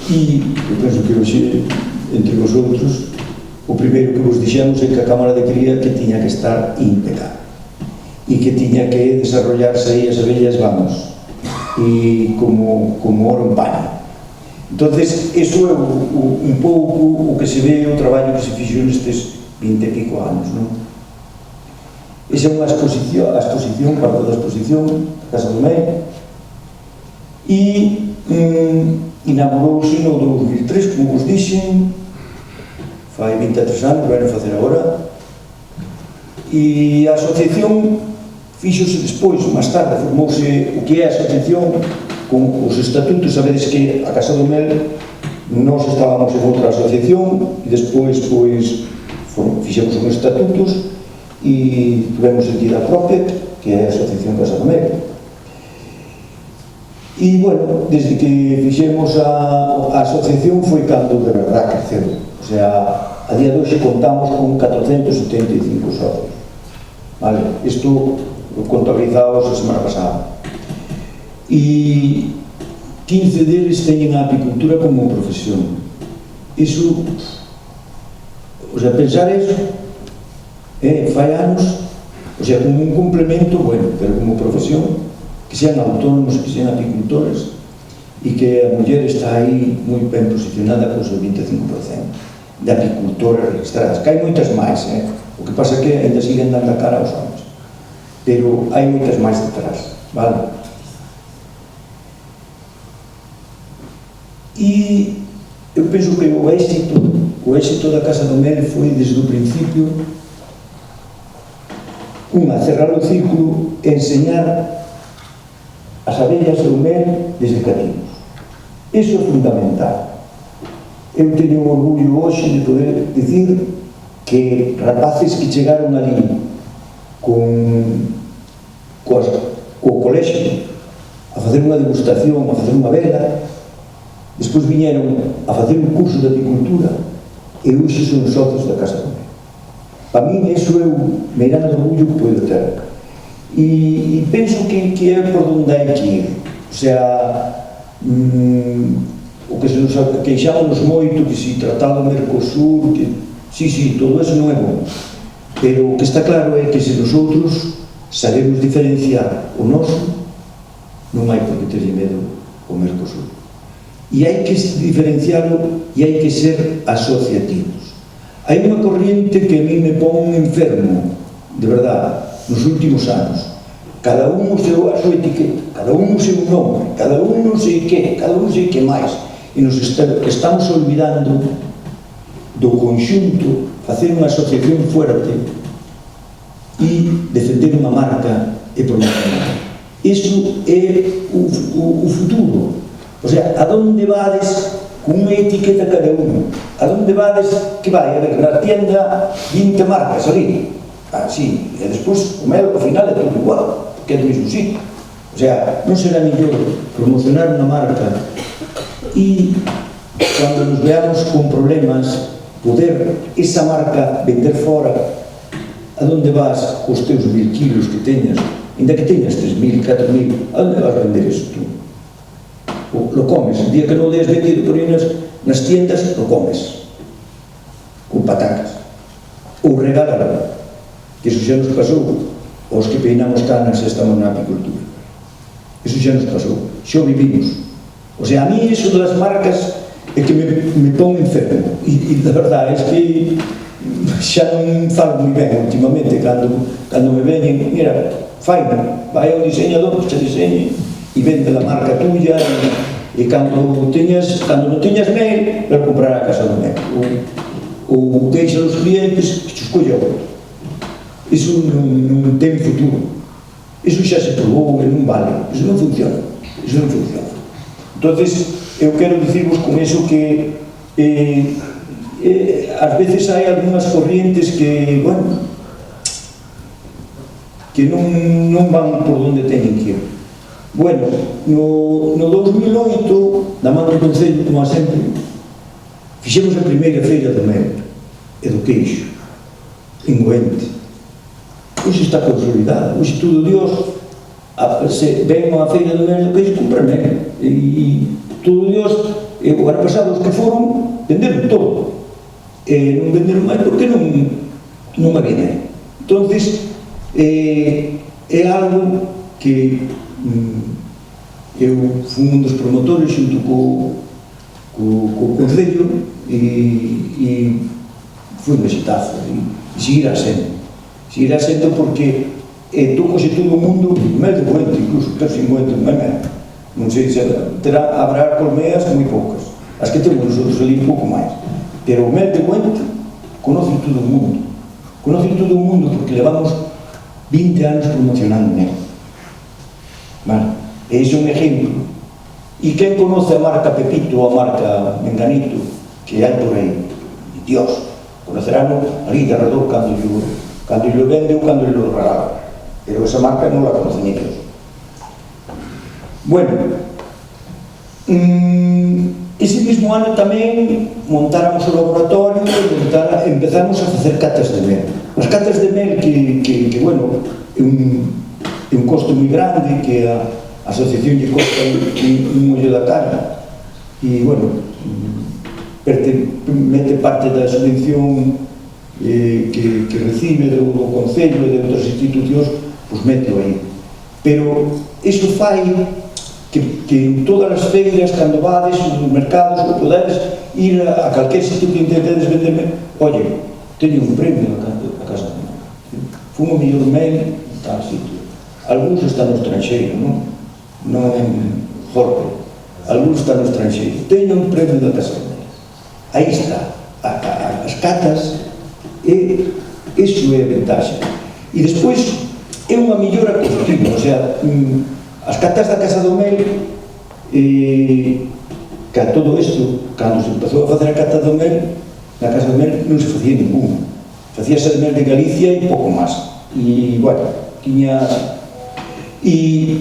e eu penso que hoxe, entre vosotros, o primeiro que vos dixemos é que a cámara de cría que tiña que estar impecable e que tiña que desarrollarse aí as abellas, vamos, e como oro en paño. Entonces, iso é un pouco o que se ve, o traballo que se fixo nestes 20 e pico anos, non? Esa é unha exposición, parte da exposición, a Casa do Mel, e inaugurouse no 2003, como vos dixen, fai 23 anos, vai a facer agora, e a asociación fixose despois, máis tarde, formouse o que é a asociación con os estatutos. Sabedes que a Casa do Mel nós estábamos en outra asociación e despois fixemos uns estatutos e tivemos entidade propia, que é a Asociación Casa do Mel. E, bueno, desde que fixemos a asociación foi cando de verdad creceu. O sea, a día de hoxe contamos con 475 socios. Vale, isto contabilizados a semana pasada. E 15 deles teñen a apicultura como profesión. Iso, o sea, pensar iso, fai anos, o sea, como un complemento, bueno, pero como profesión, que sean autónomos, que sean apicultores, e que a muller está aí moi ben posicionada con o seu 25% de apicultoras registradas, que hai moitas máis, o que pasa é que ainda siguen dando a cara aos homens, pero hai moitas máis detrás, vale? E eu penso que o éxito da Casa do Mel foi desde o principio cerrar o círculo e enseñar as abellas do mel desde cativos. Iso é fundamental. Eu teño un orgullo hoxe de poder dicir que rapaces que chegaron ali co colexio a facer unha degustación, a facer unha vela, despois viñeron a facer un curso de apicultura e hoxe son socios da Casa do Mel. Para mí, iso é o meirande orgullo que podo ter. E penso que é por onde hai que ir. O sea, o que se nos queixámonos moito, que se tratado do Mercosur, que sí, todo eso non é bom. Pero o que está claro é que se nosotros sabemos diferenciar o noso, non hai por que terlle medo o Mercosur. E hai que diferenciarlo e hai que ser asociativos. Hai unha corriente que a mí me pon enfermo, de verdade, nos últimos anos. Cada un o seu a súa etiqueta, cada un o seu nome, cada un non sei que, cada un sei que máis. E nos estamos olvidando do conxunto, facer unha asociación fuerte e defender unha marca e promocionar. Iso é o futuro. O sea, a donde vades con unha etiqueta cada un? A donde vades, que vai? A ver, na tienda 20 marcas ali. Sí, e despois o mel ao final é todo igual, que é do mesmo sitio. O sea, non será mellor promocionar unha marca e cando nos veamos con problemas poder esa marca vender fora. A donde vas cos teus 1000 kilos que teñas, ainda que teñas 3000, 4000, a onde vas vender eso tú? lo comes. El día que non deas vendido por aí nas tiendas, lo comes con patacas. Ou regalar, que iso xa nos pasou aos que peinamos canas e estamos na apicultura. Iso xa nos pasou, xa o vivimos. O sea, a mí iso das marcas é que me pon enfermo. E da verdade, é que xa non falo moi ben últimamente cando me veñen, mira, faina, vai ao diseñador, xa diseñe e vende a marca tuya e cando non teñas mail, vai comprar a casa do mail ou deixa os clientes que te escolla outro. Iso non ten futuro, iso xa se probou e non vale, iso non funciona. Entonces, eu quero dicirvos con iso que ás veces hai algunhas corrientes que, bueno, que non van por onde teñen que ir. Bueno, no 2008, na man do Concello, como a sempre, fixemos a primeira feira do mel e do queixo, en Goente. Hoxe está consolidada, hoxe todo Dios ven a feira do mel e do queixo compra mel. E todo Dios, o ano pasado os que foron, venderon todo. E non venderon máis porque non había nada. Entonces, é algo que eu fui un dos promotores xunto co Concello e foi un exitazo e seguirá sendo porque tócose todo o mundo mel de Goente, incluso casi 50 mel, non sei se habrá colmeas moi poucas, as que temos nosotros ali un pouco máis, pero o mel de Goente conoce todo o mundo porque levamos 20 anos promocionando mel. Vale, e iso é un exemplo. E quen conoce a marca Pepito ou a marca Menganito que hai por aí? Dios, conocerán ali de redor cando lo vende ou cando lo regala, pero esa marca non la conocen ellos. Bueno, ese mismo ano tamén montáramos o laboratorio e empezamos a facer catas de mel. As catas de mel que bueno, é un costo moi grande que a asociación lle costa un ollo da cara e, bueno, mete parte da subvención que recibe do Concello e de outras institucións, pois meteo aí. Pero iso fai que en todas as feiras, cando vades nos mercados, ou podedes ir a calquer sitio que intentedes venderme, oye, teño un premio a casa de mel, fun o mellor mel en tal sitio. Algúns están no estranxeiro, non en Jorge, algúns están no estranxeiro, teño un premio da casa de mel. Aí está, as catas, iso é a ventaxa. E despois é unha millora continua, o sea, as catas da Casa do Mel, que a todo isto, cando se empezou a facer a cata do mel, na Casa do Mel non se facía ningún. Facíase de mel de Galicia e pouco máis. E, bueno, tiña...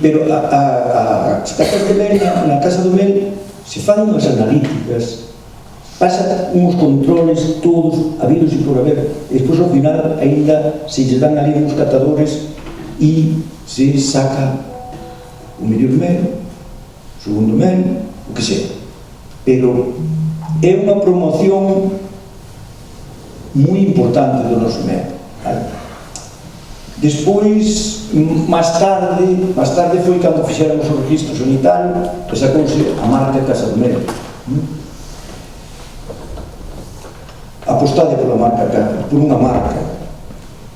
Pero as catas de mel na Casa do Mel se fan unhas analíticas, pasan uns controles todos habidos e por haber, e despois ao final ainda se lles dan ali uns catadores e se saca o mellor mel, o segundo mel, o que sea. Pero é unha promoción moi importante do noso mel. Despois, máis tarde foi cando fixéramos o registro sanitario que sacouse a marca Casa do Mel. Apostade pola marca, por unha marca,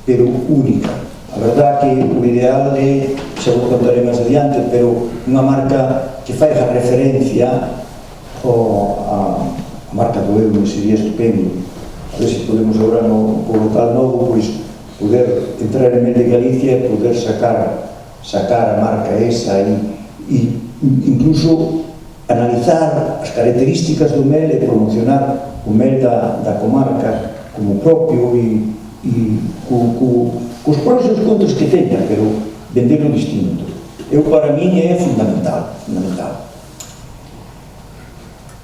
pero única. A verdad que o ideal é, xa vos contaré máis adiante, pero unha marca que fai a referencia a marca do euro sería estupendo. A ver se podemos agora no local novo, pois, poder entrar en Mel de Galicia e poder sacar a marca esa e incluso analizar as características do mel e promocionar o mel da comarca como propio e cos pros e os contras que teña, pero venderlo distinto. Para min é fundamental.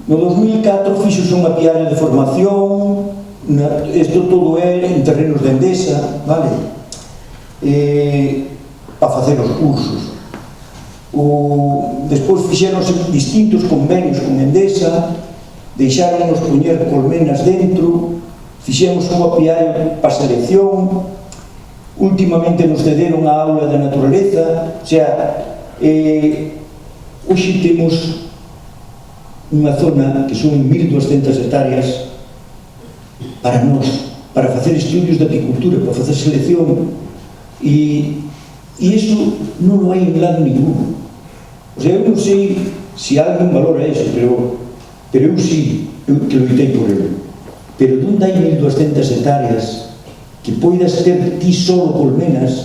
No 2004 fixose unha piaña de formación. Isto todo é en terrenos de Endesa, vale? Para facer os cursos. Despois fixeronse distintos convenios con Endesa, deixáronos poñer colmenas dentro, fixemos un apiario para selección, últimamente nos cederon a aula de naturaleza, o sea, hoxe temos unha zona que son 1200 hectáreas para nós, para facer estudios de apicultura, para facer selección, e iso non o hai en lado ningún. O sea, eu non sei se alguén valora iso, pero eu sí, eu que loitei por ele. Pero onde hai 1200 hectáreas que poidas ter ti solo colmenas,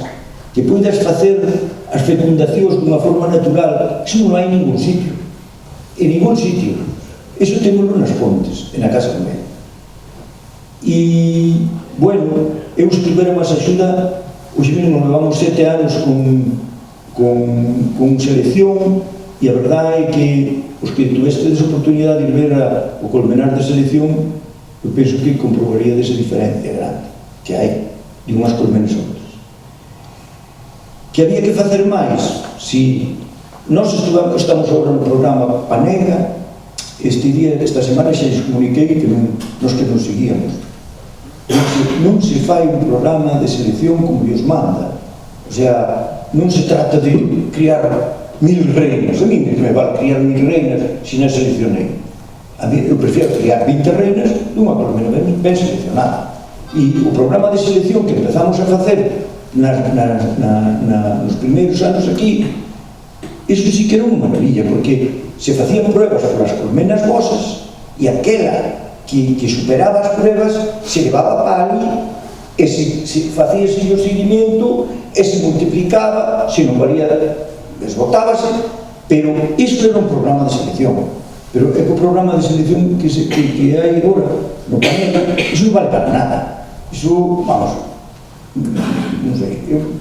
que poidas facer as fecundacións dunha forma natural, iso non hai en ningún sitio. En ningún sitio. Iso temos nas Pontes, na Casa do Medio. E, bueno, eu se tivera máis axuda, hoxe mesmo levamos 7 anos con selección, e a verdade é que os que tuvestes oportunidade de ver o colmenar de selección, eu penso que comprobaría desa diferencia grande que hai de unhas colmenas a outras. Que había que facer máis? Si nós estamos agora no programa Panega, esta semana xa les comuniquei que nos que nos seguíamos. Non se fai un programa de selección como Dios manda. O sea, non se trata de criar 1000 reinas. A mí que me vale criar 1000 reinas se non seleccionei. Eu prefiero criar 20 reinas dunha colmena ben seleccionada. E o programa de selección que empezamos a facer nos primeiros anos aquí, iso sí que era unha maravilla, porque se facían pruebas por as colmenas vosas e aquela que superaba as pruebas se levaba para ali e se facíase o seguimento e se multiplicaba, se non valía desbotábase, pero isto era un programa de selección. Pero é que o programa de selección que hai agora no Panega, iso non vale para nada. Iso, vamos, non sei, eu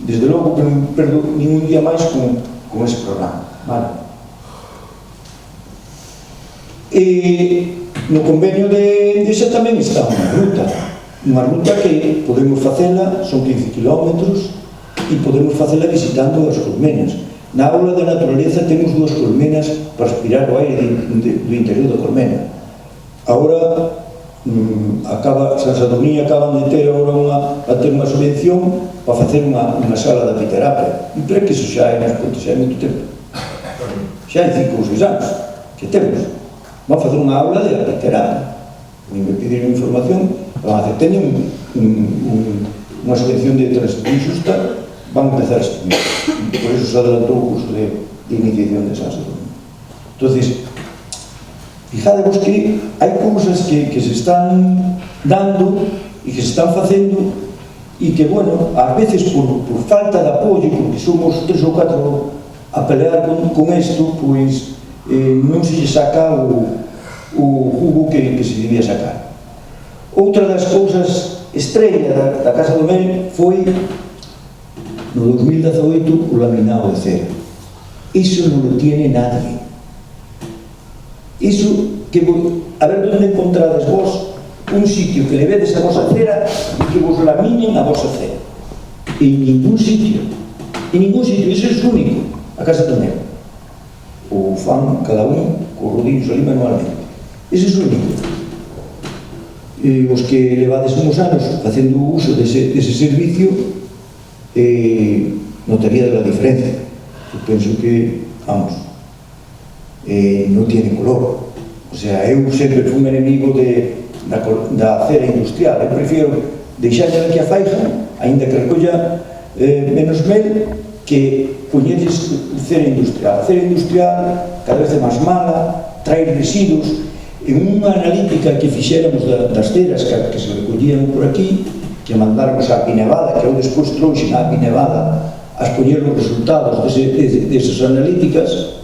desde logo que non perdo ningún día máis con ese programa, vale? E no convenio de xa tamén está unha ruta que podemos facela, son 15 kilómetros, e podemos facela visitando as colmenas. Na aula de naturaleza temos 2 colmenas para aspirar o aire do interior da colmena. Agora, San Sadurniño acaban de ter unha subvención para facer unha sala de apiterapia. E creo que iso xa é nas Pontes, xa é moito tempo. Xa hai 5 ou 6 anos que temos. Van facer unha aula de apiterapia. Me pediron información, teñen unha subvención de transición xusta, van a empezar a estudiar. Por eso se adelantou o curso de iniciación de San Sadurniño. Entonces, fijadevos que hai cousas que se están dando e que se están facendo e que, bueno, ás veces por falta de apoio, porque somos 3 ou 4 a pelear con isto, pois non se lle saca o jugo que se debía sacar. Outra das cousas estrella da Casa do Mel foi no 2018 o laminado de cera. Iso non lo tiene nadie. Iso que, a ver onde encontrades vos un sitio que le vedes a vosa cera e que vos laminen a vosa cera. En ningún sitio. Iso é único. A Casa do Mel. O fan cada un co rodillos ali manualmente. Iso é único. Os que levades uns anos facendo uso dese servicio notaría la diferencia. Eu penso que, vamos, non tiene color. O sea, eu sempre fui un enemigo da cera industrial. Eu prefiro deixarlle aquí a faixa, ainda que recolla menos mel, que poñedes cera industrial. A cera industrial cada vez é máis mala, trae residuos. En unha analítica que fixéramos das ceras que se recollían por aquí, que mandáramos a Pinevada, que eu despois trouxe na Pinevada a expoñer os resultados desas analíticas,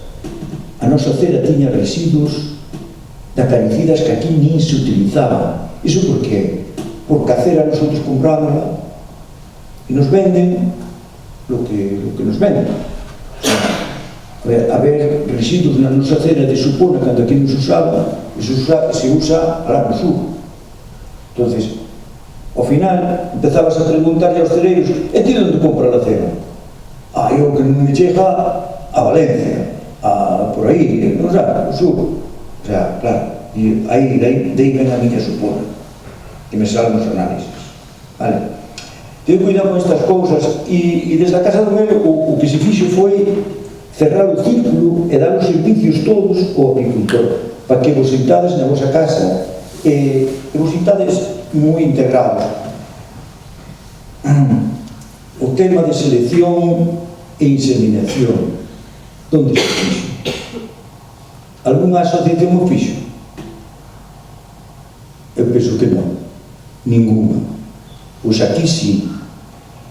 a nosa cera tiña residuos de acaricidas que aquí nin se utilizaban. Iso por qué? Porque a cera nosotros comprámosla e nos venden lo que nos venden. Haber residuos na nosa cera de supona cando aquí nos usaba, se usa alá no sur. Entonces, ao final, empezabas a preguntarle aos cereiros: e ti onde compra a cera? Eu que non me chega, a Valencia, por aí, non sabe, o sur. O sea, claro, aí ven a miña supona, que me salen os análisis, vale? Tenho cuidado con estas cousas e desde a Casa do Mel o que se fixo foi cerrar o círculo e dar os servicios todos ao agricultor para que vos sentades na vosa casa e vos sentades moi integrados. O tema de selección e inseminación, onde se fixo? Algúnha asociación o fixo? Eu penso que non, ninguna. Pois aquí sí.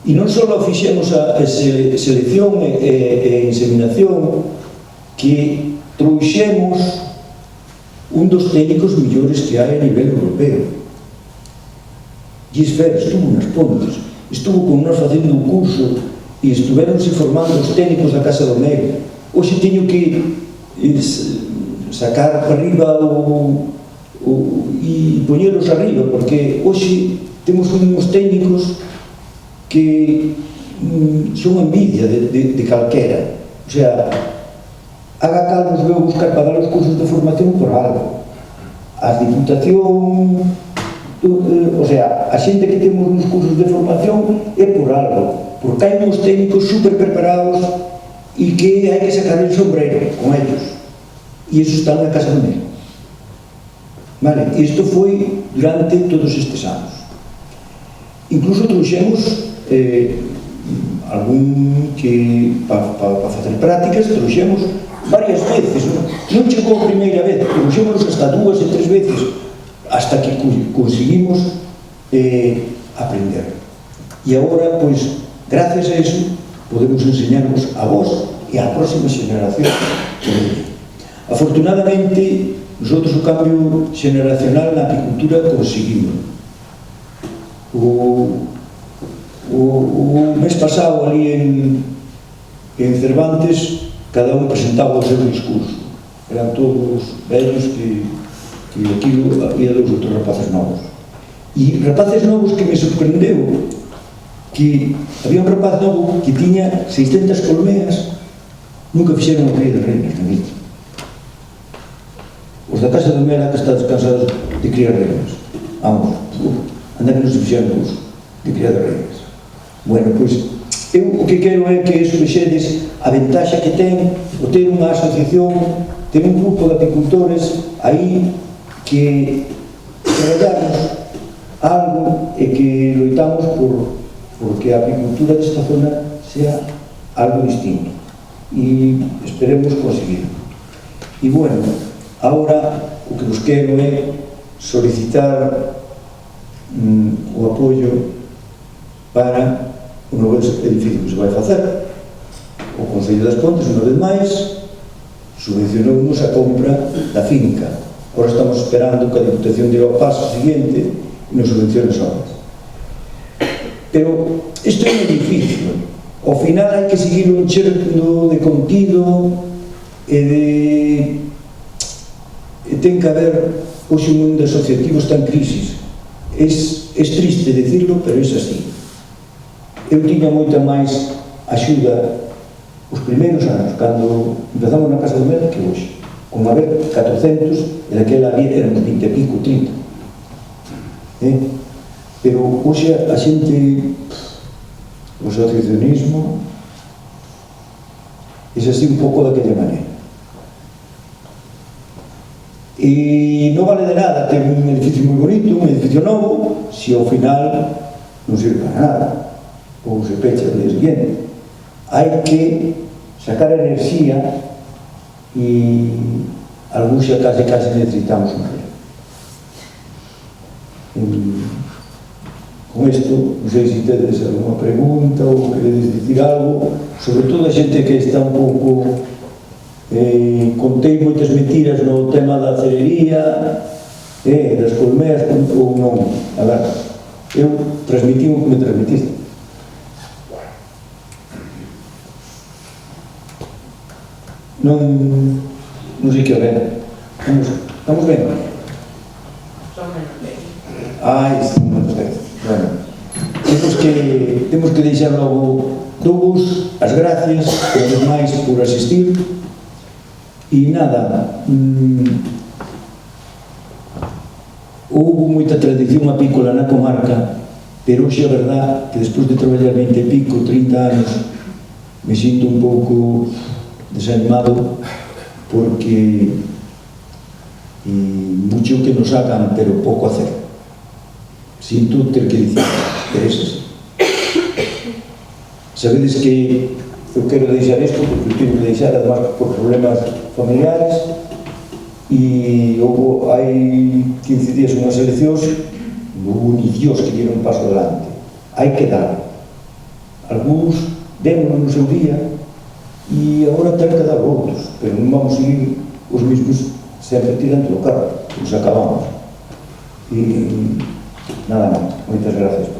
E non só fixemos a selección e inseminación, que trouxemos un dos técnicos millores que hai a nivel europeo. Gisfer estuvo nas Pontes, estuvo con nós facendo un curso e estuveronse formando os técnicos da Casa do Mel. Hoxe teño que sacar para arriba e poñelos arriba, porque hoxe temos uns técnicos que son envidia de calquera. O sea, haga cal nos veo buscar para dar os cursos de formación por algo. A Diputación, o sea, a xente que temos nos cursos de formación é por algo, porque hai uns técnicos super preparados e que hai que sacar el sombrero con ellos. E iso está na Casa do Mel. Vale, isto foi durante todos estes anos. Incluso trouxemos algún que para facer prácticas trouxemos varias veces, non chegou a primeira vez, trouxemos hasta 2 e 3 veces hasta que conseguimos aprender. E agora, pois, gracias a eso podemos enseñarnos a vos e á próxima xeneración. Afortunadamente, nosotros o cambio xeneracional na apicultura conseguimos. O mes pasado ali en Cervantes cada un presentaba o seu discurso, eran todos vellos que aquilo había dos outros rapaces novos e rapaces novos que me sorprendeu que había un rapaz novo que tiña 600 colmeas, nunca fixeron a cría de reinas na vida. Os da Casa do Mel que están descansados de criar reinas, vamos, anda que non se fixeron curso de criar de reinas. Bueno, pois, eu o que quero é que iso vexedes a ventaxa que ten o ter unha asociación, ter un grupo de apicultores aí que traballamos algo e que loitamos porque a apicultura desta zona sea algo distinto e esperemos conseguir. E bueno, agora o que vos quero é solicitar o apoio para o novo edificio que se vai facer. O Concello das Pontes, unha vez máis, subvencionou-nos a compra da finca. Agora estamos esperando que a Diputación dê o paso seguinte e nos subvencione as obras. Pero isto é un edificio. Ao final hai que seguir un cherno de contido e ten que haber hoxe un mundo asociativo está en crisis. É triste decirlo, pero é así. Eu tiña moita máis axuda os primeiros anos, cando empezamos na Casa do Mel, que hoxe, con haber 400, e daquela había eran 20 e pico, 30. Pero hoxe a xente, o asociacionismo, é así un pouco daquela maneira. E non vale de nada ter un edificio moi bonito, un edificio novo, se ao final non sirve para nada, ou se pecha o día siguiente. Hai que sacar enerxía e algúns xa case necesitamos máis. Con isto, non sei se tedes alguma pregunta ou queredes dicir algo, sobre todo a xente que está un pouco contei moitas mentiras no tema da celería das colmeas ou non. A ver, eu transmití o que me transmitiste. Non sei que ver. Estamos ben? Son menos ben. Ai, menos ben. Bueno, temos que deixar logo Dou-vos as gracias unha vez máis por asistir e nada, houve moita tradición apícola na comarca, pero hoxe a verdad que despois de traballar 20 e pico, 30 anos, me sinto un pouco desanimado porque mucho que nos hagan, pero pouco hacer. Sinto ter que dicir, pero é así. Sabedes que eu quero deixar isto porque eu tenho que deixar, además por problemas familiares, e houve hai 15 días unhas eleccións, non ni Dios que diera un paso adelante. Hai que dar. Algúns démonos no seu día e agora ten que dar outros, pero non vamos seguir os mesmos sempre tirando do carro, nos acabamos. E nada máis, moitas gracias.